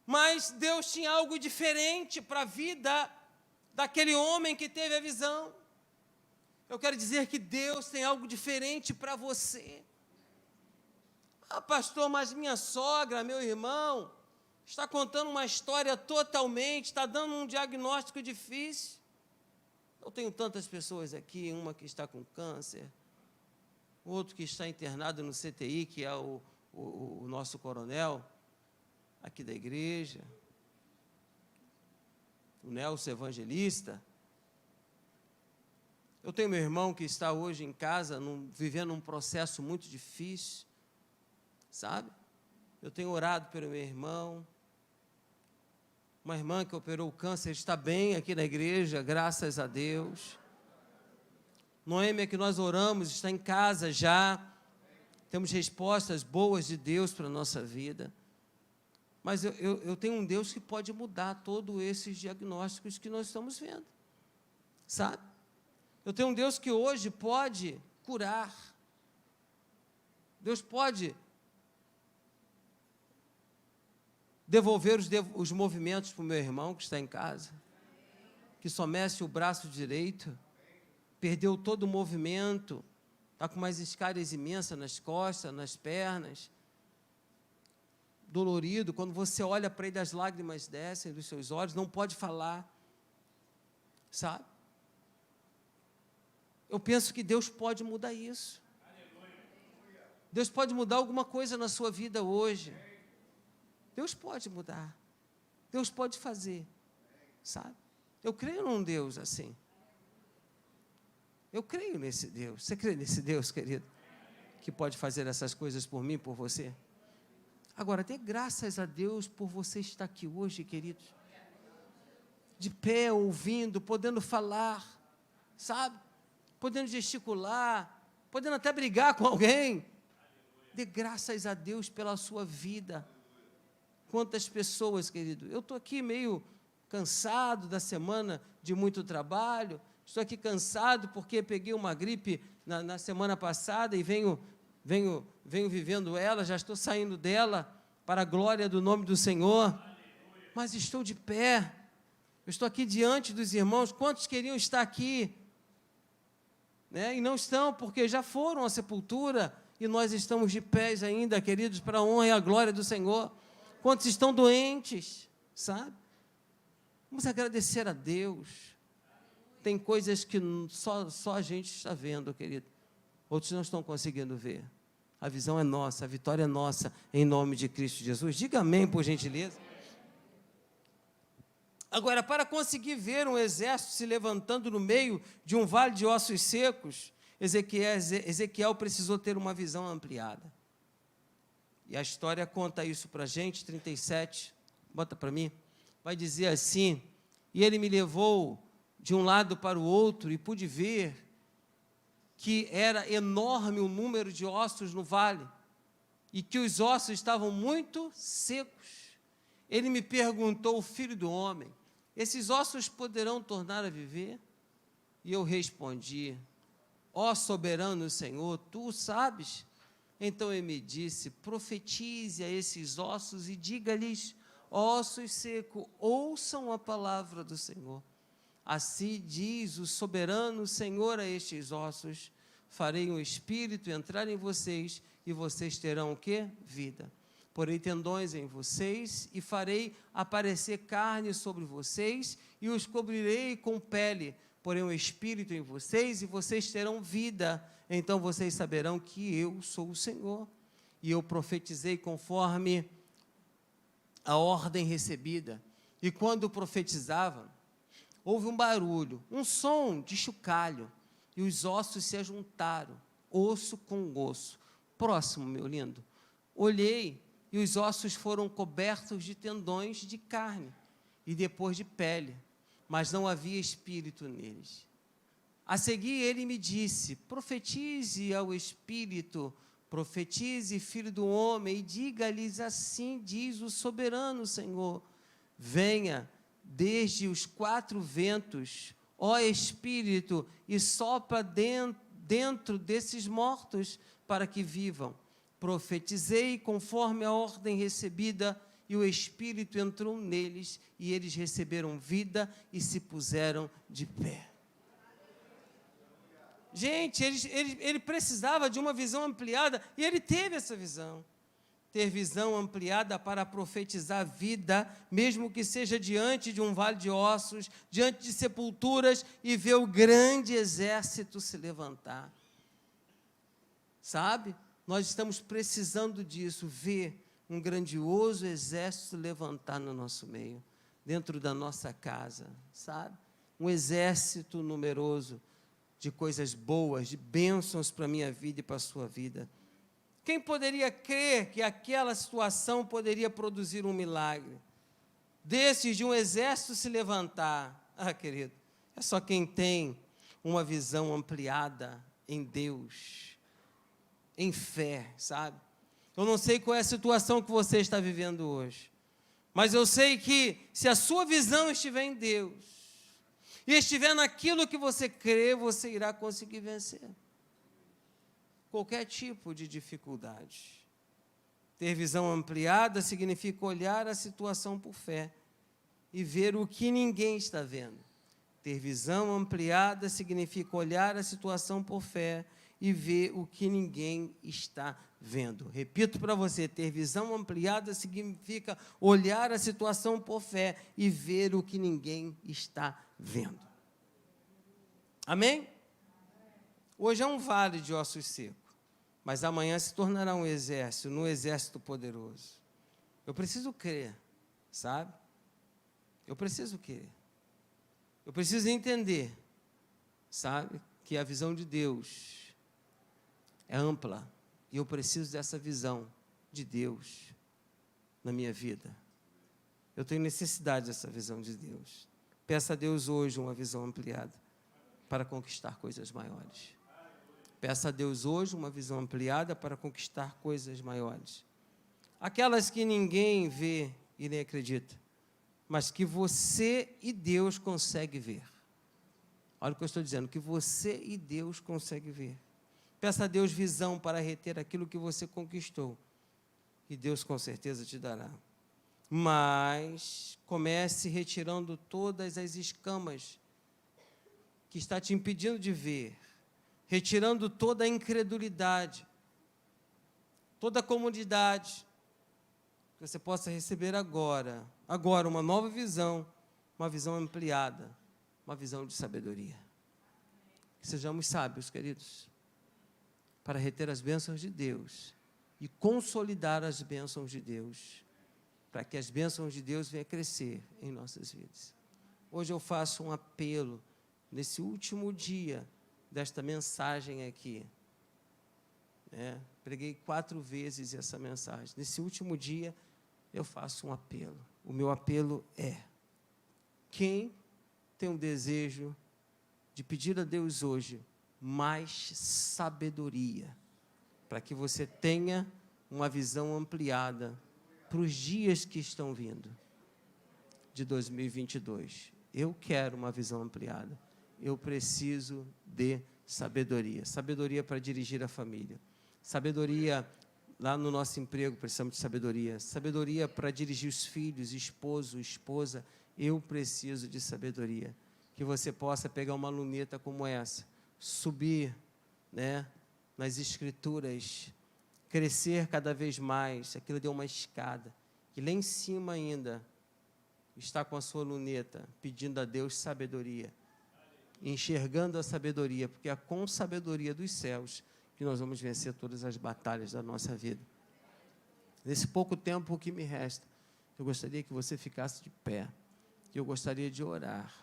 Mas Deus tinha algo diferente para a vida daquele homem que teve a visão. Eu quero dizer que Deus tem algo diferente para você. Ah, pastor, mas minha sogra, meu irmão, está contando uma história totalmente, está dando um diagnóstico difícil. Eu tenho tantas pessoas aqui, uma que está com câncer, outro que está internado no CTI, que é o nosso coronel, aqui da igreja, o Nelson Evangelista. Eu tenho meu irmão que está hoje em casa, vivendo um processo muito difícil, sabe? Eu tenho orado pelo meu irmão. Uma irmã que operou o câncer está bem aqui na igreja, graças a Deus. Noêmia, que nós oramos, está em casa já. Temos respostas boas de Deus para a nossa vida. Mas eu tenho um Deus que pode mudar todos esses diagnósticos que nós estamos vendo, sabe? Eu tenho um Deus que hoje pode curar. Deus pode devolver os movimentos para o meu irmão que está em casa, que só mexe o braço direito, perdeu todo o movimento, está com umas escárias imensas nas costas, nas pernas, dolorido. Quando você olha para ele, as lágrimas descem dos seus olhos, não pode falar, sabe? Eu penso que Deus pode mudar isso. Deus pode mudar alguma coisa na sua vida hoje. Deus pode mudar. Deus pode fazer, sabe? Eu creio num Deus assim. Eu creio nesse Deus. Você crê nesse Deus, querido? Que pode fazer essas coisas por mim, por você? Agora, dê graças a Deus por você estar aqui hoje, queridos. De pé, ouvindo, podendo falar, sabe? Podendo gesticular, podendo até brigar com alguém. Dê graças a Deus pela sua vida. Quantas pessoas, querido, eu estou aqui meio cansado da semana de muito trabalho, estou aqui cansado porque peguei uma gripe na semana passada e venho vivendo ela, já estou saindo dela para a glória do nome do Senhor, mas estou de pé, eu estou aqui diante dos irmãos. Quantos queriam estar aqui, né? E não estão, porque já foram à sepultura, e nós estamos de pés ainda, queridos, para a honra e a glória do Senhor. Quantos estão doentes, sabe? Vamos agradecer a Deus. Tem coisas que só a gente está vendo, querido. Outros não estão conseguindo ver. A visão é nossa, a vitória é nossa, em nome de Cristo Jesus. Diga amém, por gentileza. Agora, para conseguir ver um exército se levantando no meio de um vale de ossos secos, Ezequiel precisou ter uma visão ampliada. E a história conta isso para a gente, 37, bota para mim, vai dizer assim: e ele me levou de um lado para o outro e pude ver que era enorme o número de ossos no vale e que os ossos estavam muito secos. Ele me perguntou: filho do homem, esses ossos poderão tornar a viver? E eu respondi: ó soberano Senhor, tu sabes. Então ele me disse: profetize a esses ossos e diga-lhes: ossos secos, ouçam a palavra do Senhor. Assim diz o soberano Senhor a estes ossos: farei um espírito entrar em vocês, e vocês terão o quê? Vida. Porei tendões em vocês, e farei aparecer carne sobre vocês, e os cobrirei com pele. Porém um espírito em vocês, e vocês terão vida. Então vocês saberão que eu sou o Senhor. E eu profetizei conforme a ordem recebida. E quando profetizava, houve um barulho, um som de chocalho, e os ossos se ajuntaram, osso com osso. Próximo, meu lindo. Olhei, e os ossos foram cobertos de tendões de carne, e depois de pele, mas não havia espírito neles. A seguir ele me disse: profetize ao espírito, profetize, filho do homem, e diga-lhes: assim diz o soberano Senhor: venha desde os 4 ventos, ó Espírito, e sopra dentro desses mortos, para que vivam. Profetizei conforme a ordem recebida, e o Espírito entrou neles, e eles receberam vida e se puseram de pé. Gente, ele precisava de uma visão ampliada, e ele teve essa visão. Ter visão ampliada para profetizar vida, mesmo que seja diante de um vale de ossos, diante de sepulturas, e ver o grande exército se levantar. Sabe? Nós estamos precisando disso, ver um grandioso exército se levantar no nosso meio, dentro da nossa casa, sabe? Um exército numeroso de coisas boas, de bênçãos para a minha vida e para a sua vida. Quem poderia crer que aquela situação poderia produzir um milagre? Desses de um exército se levantar. Ah, querido, é só quem tem uma visão ampliada em Deus, em fé, sabe? Eu não sei qual é a situação que você está vivendo hoje, mas eu sei que se a sua visão estiver em Deus, e estiver naquilo que você crê, você irá conseguir vencer qualquer tipo de dificuldade. Ter visão ampliada significa olhar a situação por fé e ver o que ninguém está vendo. Ter visão ampliada significa olhar a situação por fé e ver o que ninguém está vendo. Repito para você: ter visão ampliada significa olhar a situação por fé e ver o que ninguém está vendo. Amém? Hoje é um vale de ossos secos, mas amanhã se tornará um exército poderoso. Eu preciso crer, sabe? Eu preciso crer. Eu preciso entender, sabe, que a visão de Deus é ampla, e eu preciso dessa visão de Deus na minha vida. Eu tenho necessidade dessa visão de Deus. Peça a Deus hoje uma visão ampliada para conquistar coisas maiores. Peça a Deus hoje uma visão ampliada para conquistar coisas maiores. Aquelas que ninguém vê e nem acredita, mas que você e Deus conseguem ver. Olha o que eu estou dizendo, que você e Deus conseguem ver. Peça a Deus visão para reter aquilo que você conquistou, e Deus com certeza te dará. Mas comece retirando todas as escamas que está te impedindo de ver, retirando toda a incredulidade, toda a comodidade, que você possa receber agora uma nova visão, uma visão ampliada, uma visão de sabedoria. Que sejamos sábios, queridos, para reter as bênçãos de Deus e consolidar as bênçãos de Deus, para que as bênçãos de Deus venham crescer em nossas vidas. Hoje eu faço um apelo, nesse último dia desta mensagem aqui, preguei 4 vezes essa mensagem. Nesse último dia, eu faço um apelo. O meu apelo é: quem tem um desejo de pedir a Deus hoje mais sabedoria, para que você tenha uma visão ampliada para os dias que estão vindo? de 2022. Eu quero uma visão ampliada. Eu preciso de sabedoria. Sabedoria para dirigir a família. Sabedoria lá no nosso emprego, precisamos de sabedoria. Sabedoria para dirigir os filhos, esposo, esposa. Eu preciso de sabedoria. Que você possa pegar uma luneta como essa, subir, né, nas escrituras, crescer cada vez mais. Aquilo deu uma escada. E lá em cima ainda está com a sua luneta, pedindo a Deus sabedoria, enxergando a sabedoria, porque é com sabedoria dos céus que nós vamos vencer todas as batalhas da nossa vida. Nesse pouco tempo que me resta, eu gostaria que você ficasse de pé, eu gostaria de orar,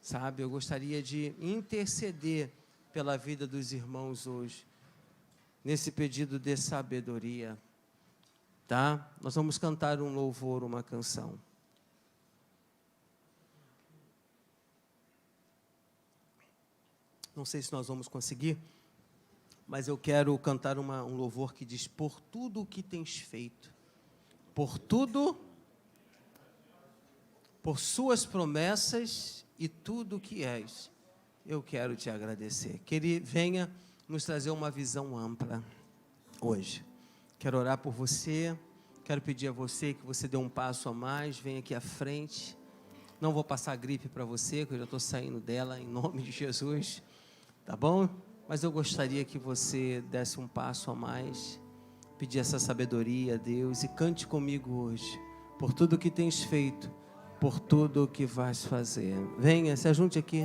sabe? Eu gostaria de interceder pela vida dos irmãos hoje, nesse pedido de sabedoria, tá? Nós vamos cantar um louvor, uma canção. Não sei se nós vamos conseguir, mas eu quero cantar um louvor que diz: por tudo o que tens feito, por tudo, por suas promessas e tudo o que és, eu quero te agradecer. Que Ele venha nos trazer uma visão ampla hoje. Quero orar por você, quero pedir a você que você dê um passo a mais, venha aqui à frente. Não vou passar gripe para você, que eu já estou saindo dela, em nome de Jesus. Tá bom? Mas eu gostaria que você desse um passo a mais, pedir essa sabedoria a Deus e cante comigo hoje, por tudo que tens feito, por tudo que vais fazer. Venha, se ajunte aqui.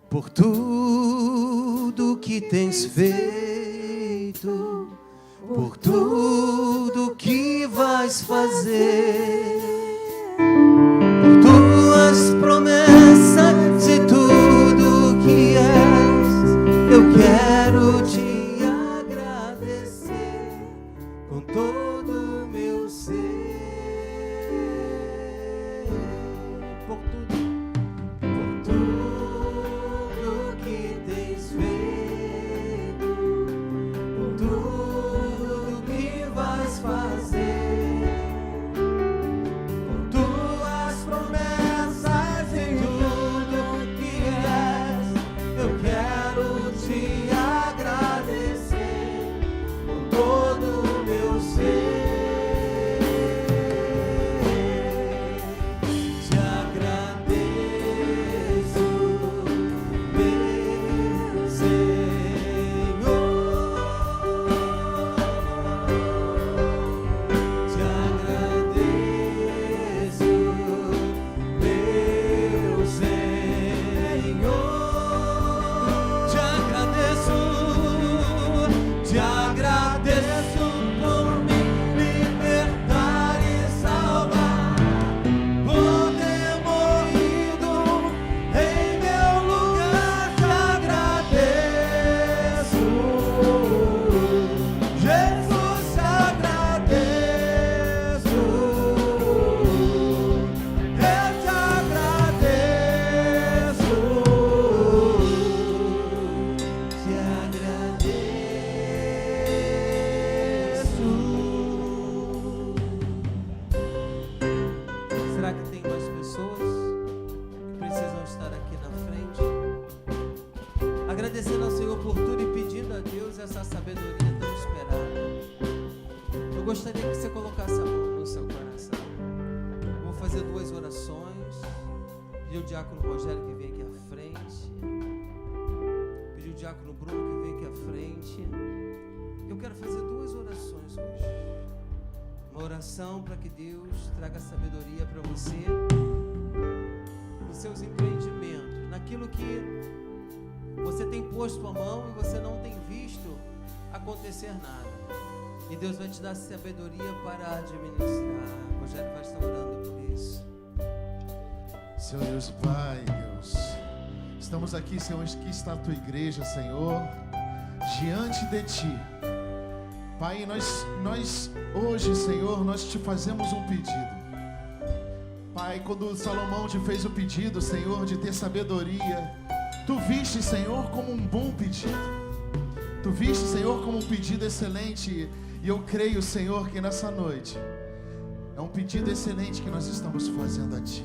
Por tudo que tens feito, por tudo que vais fazer, por tuas promessas e tudo que és, eu quero te agradecer com todo o meu ser. Por tudo que tens feito, por tudo que vais fazer, por tuas promessas e tudo que és, eu quero te agradecer com todo o meu ser. Te agradeço, meu Senhor. Te agradeço, meu Senhor. Te agradeço por me libertar e salvar, por ter morrido em meu lugar. Te agradeço, Jesus, te agradeço, eu te agradeço, te agradeço. Será que tem mais pessoas que precisam estar aqui na frente? Agradecendo ao Senhor por tudo e pedindo a Deus essa sabedoria tão esperada. Eu gostaria que você colocasse a mão no seu coração. Eu vou fazer 2 orações. Pedir o diácono Rogério que vem aqui à frente. Pedir o diácono Bruno que vem aqui à frente. Eu quero fazer 2 orações hoje. Uma oração para que Deus traga sabedoria para você nos seus empreendimentos, naquilo que você tem posto a mão e você não tem visto acontecer nada. E Deus vai te dar sabedoria para administrar. O Rogério vai estar orando por isso. Senhor Deus Pai, Deus, estamos aqui, Senhor, aqui está a tua igreja, Senhor, diante de ti. Pai, nós hoje, Senhor, nós te fazemos um pedido. Pai, quando Salomão te fez o pedido, Senhor, de ter sabedoria, tu viste, Senhor, como um bom pedido. Tu viste, Senhor, como um pedido excelente. E eu creio, Senhor, que nessa noite É um pedido excelente que nós estamos fazendo a Ti.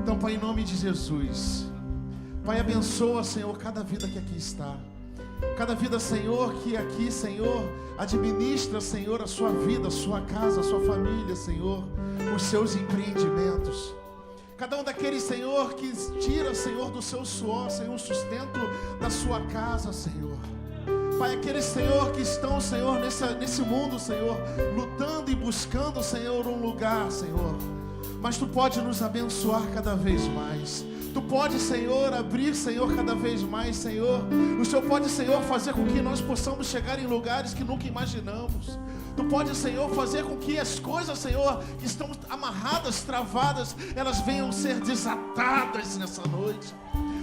Então, Pai, em nome de Jesus, Pai, abençoa, Senhor, cada vida que aqui está. Cada vida, Senhor, que aqui, Senhor, administra, Senhor, a sua vida, a sua casa, a sua família, Senhor, os seus empreendimentos. Cada um daqueles, Senhor, que tira, Senhor, do seu suor, Senhor, o sustento da sua casa, Senhor. Pai, aqueles, Senhor, que estão, Senhor, nesse mundo, Senhor, lutando e buscando, Senhor, um lugar, Senhor. Mas Tu pode nos abençoar cada vez mais. Tu pode, Senhor, abrir, Senhor, cada vez mais, Senhor. O Senhor pode, Senhor, fazer com que nós possamos chegar em lugares que nunca imaginamos. Tu pode, Senhor, fazer com que as coisas, Senhor, que estão amarradas, travadas, elas venham ser desatadas nessa noite.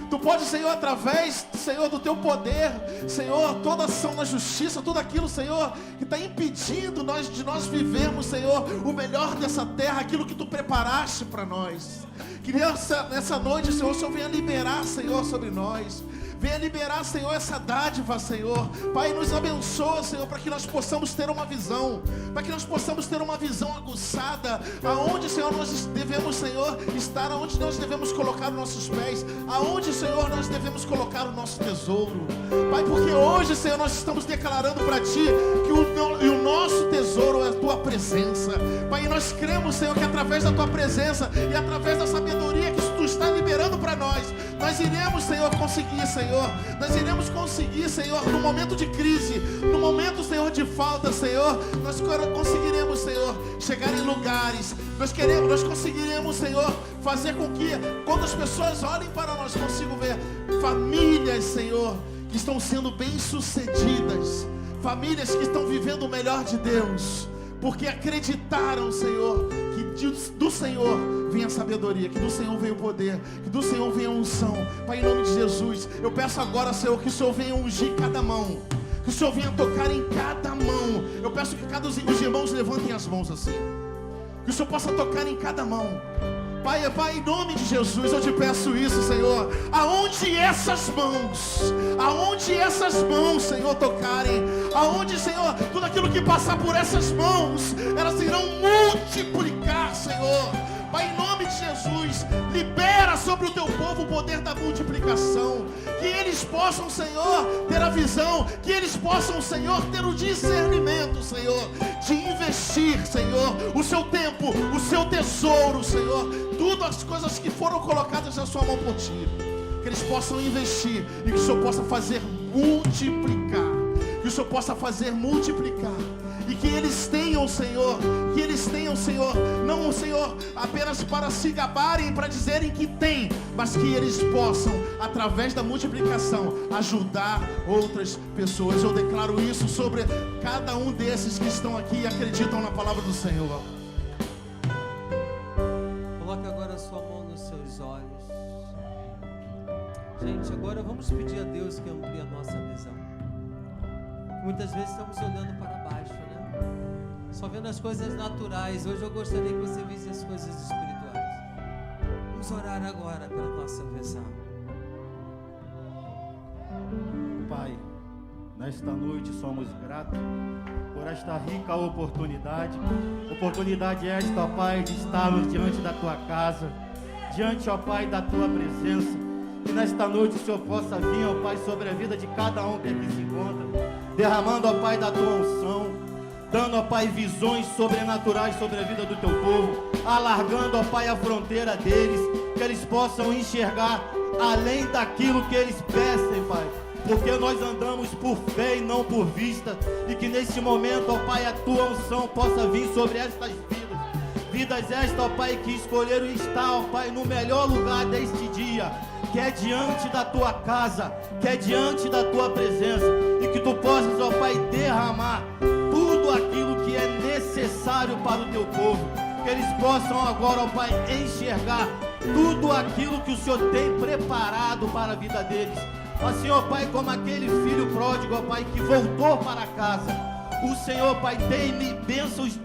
Tu pode, Senhor, através, Senhor, do Teu poder, Senhor, toda ação na justiça, tudo aquilo, Senhor, que está impedindo de nós vivermos, Senhor, o melhor dessa terra, aquilo que Tu preparaste para nós. Que nessa noite, Senhor, o Senhor venha liberar, Senhor, sobre nós. Venha liberar, Senhor, essa dádiva, Senhor. Pai, nos abençoa, Senhor, para que nós possamos ter uma visão. Para que nós possamos ter uma visão aguçada. Aonde, Senhor, nós devemos, Senhor, estar. Aonde nós devemos colocar os nossos pés. Aonde, Senhor, nós devemos colocar o nosso tesouro. Pai, porque hoje, Senhor, nós estamos declarando para Ti que o nosso tesouro é a Tua presença. Pai, e nós cremos, Senhor, que através da Tua presença e através da sabedoria que Tu está liberando para nós iremos, Senhor, conseguir, Senhor. Nós iremos conseguir, Senhor, no momento de crise, no momento, Senhor, de falta, Senhor, nós conseguiremos, Senhor, chegar em lugares. Nós conseguiremos, Senhor, fazer com que, quando as pessoas olhem para nós, consigam ver famílias, Senhor, que estão sendo bem-sucedidas, famílias que estão vivendo o melhor de Deus, porque acreditaram, Senhor, que do Senhor vem a sabedoria, que do Senhor vem o poder, que do Senhor vem a unção. Pai, em nome de Jesus, eu peço agora, Senhor, que o Senhor venha ungir cada mão, que o Senhor venha tocar em cada mão. Eu peço que os irmãos levantem as mãos assim, que o Senhor possa tocar em cada mão. Pai, em nome de Jesus, eu te peço isso, Senhor. Aonde essas mãos, Senhor, tocarem, aonde, Senhor, tudo aquilo que passar por essas mãos, elas irão multiplicar, Senhor. Pai, em nome de Jesus, libera sobre o Teu povo o poder da multiplicação. Que eles possam, Senhor, ter a visão, que eles possam, Senhor, ter o discernimento, Senhor, de investir, Senhor, o seu tempo, o seu tesouro, Senhor, tudo as coisas que foram colocadas na sua mão por Ti. Que eles possam investir e que o Senhor possa fazer multiplicar. Que o Senhor possa fazer multiplicar. E que eles tenham, Senhor, não, Senhor, apenas para se gabarem, para dizerem que tem, mas que eles possam, através da multiplicação, ajudar outras pessoas. Eu declaro isso sobre cada um desses que estão aqui e acreditam na palavra do Senhor. Coloque agora a sua mão nos seus olhos. Gente, agora vamos pedir a Deus que amplie a nossa visão. Muitas vezes estamos olhando para baixo, né? Só vendo as coisas naturais. Hoje eu gostaria que você visse as coisas espirituais. Vamos orar agora pela nossa visão. Pai, nesta noite somos gratos por esta rica oportunidade. Oportunidade esta, ó Pai, de estarmos diante da Tua casa, diante, ó Pai, da Tua presença. Que nesta noite o Senhor possa vir, ó Pai, sobre a vida de cada um que aqui se encontra, derramando, ó Pai, da Tua unção, dando, ó Pai, visões sobrenaturais sobre a vida do Teu povo, alargando, ó Pai, a fronteira deles, que eles possam enxergar além daquilo que eles peçam, Pai, porque nós andamos por fé e não por vista, e que nesse momento, ó Pai, a Tua unção possa vir sobre estas vidas esta, ó Pai, que escolheram estar, ó Pai, no melhor lugar deste dia, que é diante da Tua casa, que é diante da Tua presença, e que Tu possas, ó Pai, derramar tudo aquilo que é necessário para o Teu povo, que eles possam agora, ó Pai, enxergar tudo aquilo que o Senhor tem preparado para a vida deles. Assim, ó Pai, como aquele filho pródigo, ó Pai, que voltou para casa, o Senhor, Pai, tem bênçãos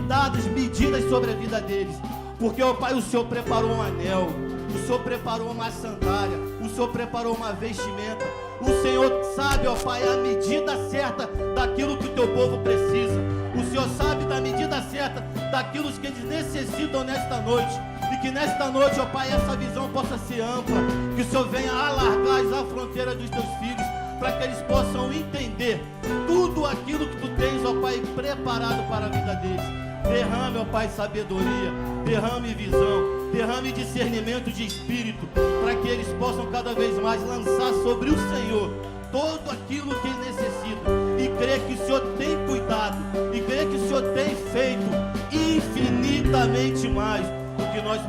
dadas, medidas sobre a vida deles, porque, ó Pai, o Senhor preparou um anel, o Senhor preparou uma sandália, o Senhor preparou uma vestimenta, O Senhor sabe, ó Pai, a medida certa daquilo que o teu povo precisa. O Senhor sabe da medida certa daquilo que eles necessitam nesta noite. E que nesta noite, ó Pai, essa visão possa ser ampla. Que o Senhor venha alargar a fronteira dos teus filhos, para que eles possam entender tudo aquilo que tu tens, ó Pai, preparado para a vida deles. Derrame, ó Pai, sabedoria, derrame visão, derrame discernimento de espírito, para que eles possam cada vez mais lançar sobre o Senhor todo aquilo que eles necessitam, e crer que o Senhor tem cuidado, e crer que o Senhor tem feito infinitamente mais do que nós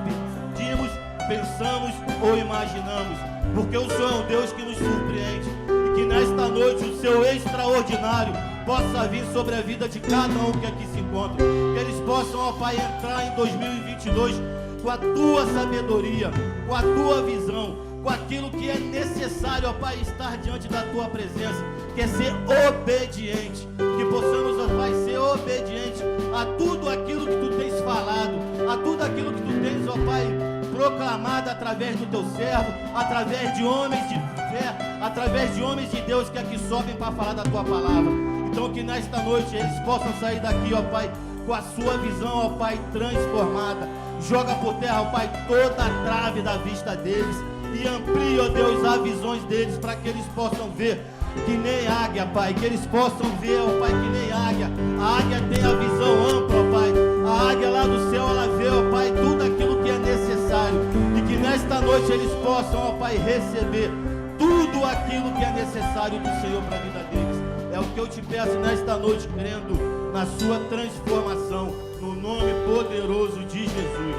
pedimos, pensamos ou imaginamos, porque o Senhor é um Deus que nos surpreende. E que nesta noite o seu extraordinário possa vir sobre a vida de cada um que aqui se encontra, que eles possam, ó Pai, entrar em 2022 com a tua sabedoria, com a tua visão, com aquilo que é necessário, ó Pai, estar diante da tua presença, que é ser obediente, que possamos, ó Pai, ser obediente a tudo aquilo que tu tens falado, a tudo aquilo que tu tens, ó Pai, proclamado através do teu servo, através de homens de fé, através de homens de Deus que aqui sobem para falar da tua palavra. Então que nesta noite eles possam sair daqui, ó Pai, com a sua visão, ó Pai, transformada. Joga por terra, ó Pai, toda a trave da vista deles e amplia, ó Deus, as visões deles, para que eles possam ver que nem águia, Pai, que eles possam ver, ó Pai, que nem águia. A águia tem a visão ampla, ó Pai. A águia lá do céu, ela vê, ó Pai, tudo aquilo que é necessário. E que nesta noite eles possam, ó Pai, receber tudo aquilo que é necessário do Senhor para a vida deles. É o que eu te peço nesta noite, crendo na sua transformação, no nome poderoso de Jesus.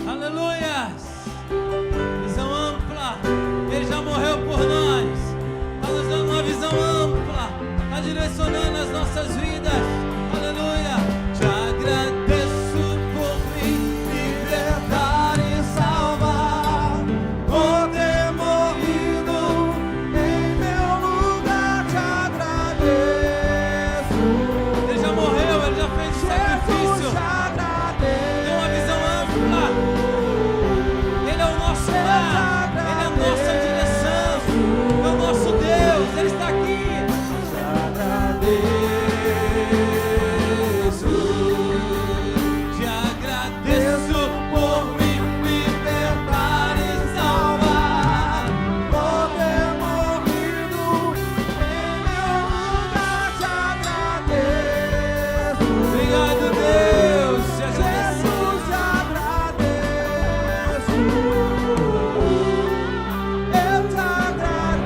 Aleluia! Visão ampla. Ele já morreu por nós. Está nos dando uma visão ampla. Está direcionando as nossas vidas. Aleluia! Te agradeço por me libertar e salvar, por ter morrido em meu lugar. Te agradeço. Ele já morreu, ele já fez o sacrifício. Tem uma visão ampla. Ele é o nosso lar, ele é a nossa direção, é o nosso Deus, ele está aqui. Te agradeço por me libertar e salvar, por ter morrido em meu lugar. Te agradeço. Obrigado, Deus. Te agradeço. Eu te agradeço.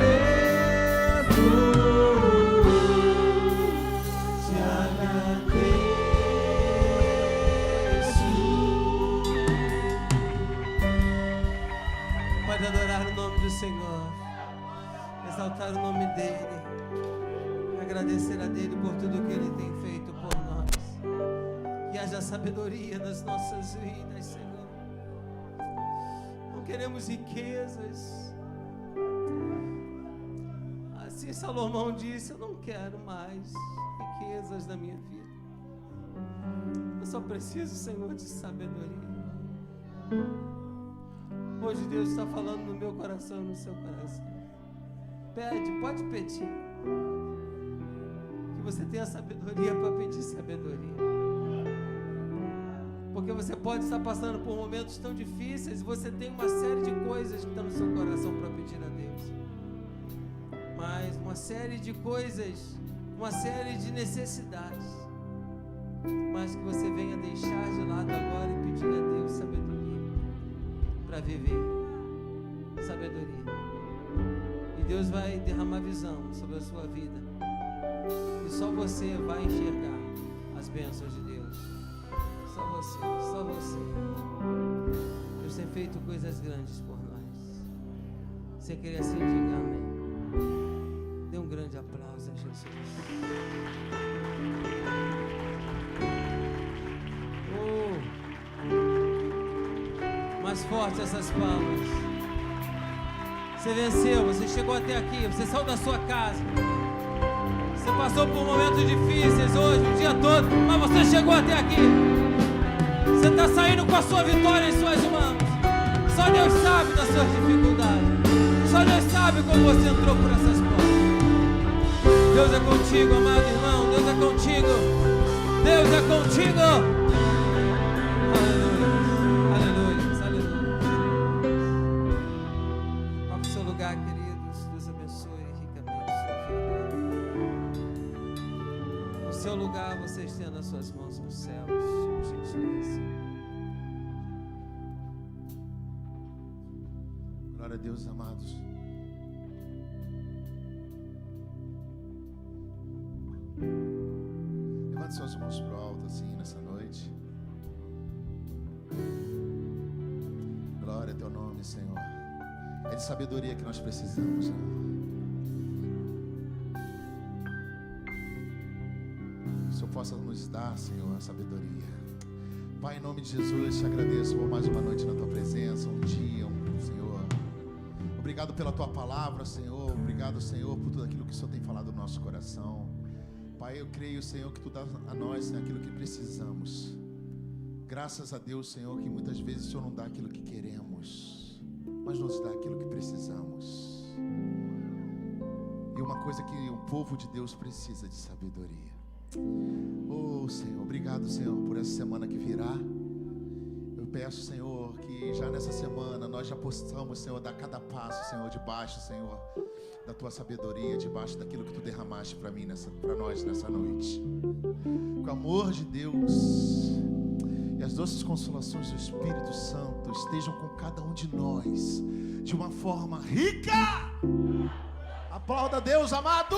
Te agradeço. Pode adorar o nome do Senhor, exaltar o nome dEle, agradecer a dEle por tudo que Ele tem feito por nós. Que haja sabedoria nas nossas vidas, Senhor. Não queremos riquezas. Assim Salomão disse: eu não quero mais riquezas na minha vida. Eu só preciso, Senhor, de sabedoria. Hoje Deus está falando no meu coração e no seu coração. Pede, pode pedir. Que você tenha sabedoria para pedir sabedoria. Porque você pode estar passando por momentos tão difíceis e você tem uma série de coisas que estão no seu coração para pedir a Deus. Mas uma série de coisas, uma série de necessidades. Mas que você venha deixar de lado agora e pedir a Deus sabedoria para viver. Sabedoria. E Deus vai derramar visão sobre a sua vida. E só você vai enxergar as bênçãos de Deus. Só você, só você. Deus tem feito coisas grandes por nós. Você queria assim, diga amém. Dê um grande aplauso a Jesus. Mais forte essas palmas. Você venceu, você chegou até aqui, você saiu da sua casa. Você passou por momentos difíceis hoje, o dia todo, mas você chegou até aqui. Você está saindo com a sua vitória em suas mãos. Só Deus sabe das suas dificuldades. Só Deus sabe como você entrou por essas portas. Deus é contigo, amado irmão. Deus é contigo. Deus é contigo. Aleluia. Aleluia. Vá para o seu lugar, queridos. Deus abençoe ricamente sua vida. No seu lugar, você estenda as suas mãos aos céus. Por gentileza. Glória a Deus, amados. Levante suas mãos para o alto assim nessa noite. Glória a teu nome, Senhor. É de sabedoria que nós precisamos, Senhor. Que o Senhor possa nos dar, Senhor, a sabedoria. Pai, em nome de Jesus, te agradeço por mais uma noite na tua presença, um dia, Senhor. Obrigado pela tua palavra, Senhor. Obrigado, Senhor, por tudo aquilo que o Senhor tem falado no nosso coração. Pai, eu creio, Senhor, que tu dá a nós, Senhor, aquilo que precisamos. Graças a Deus, Senhor, que muitas vezes o Senhor não dá aquilo que queremos, mas nos dá aquilo que precisamos. E uma coisa que o povo de Deus precisa de sabedoria. Oh, Senhor, obrigado, Senhor, por essa semana que virá. Eu peço, Senhor, que já nessa semana nós já possamos, Senhor, dar cada passo, Senhor, debaixo, Senhor, da tua sabedoria, debaixo daquilo que tu derramaste para mim, para nós nessa noite. Com o amor de Deus e as doces consolações do Espírito Santo estejam com cada um de nós de uma forma rica. Aplauda a Deus, amado.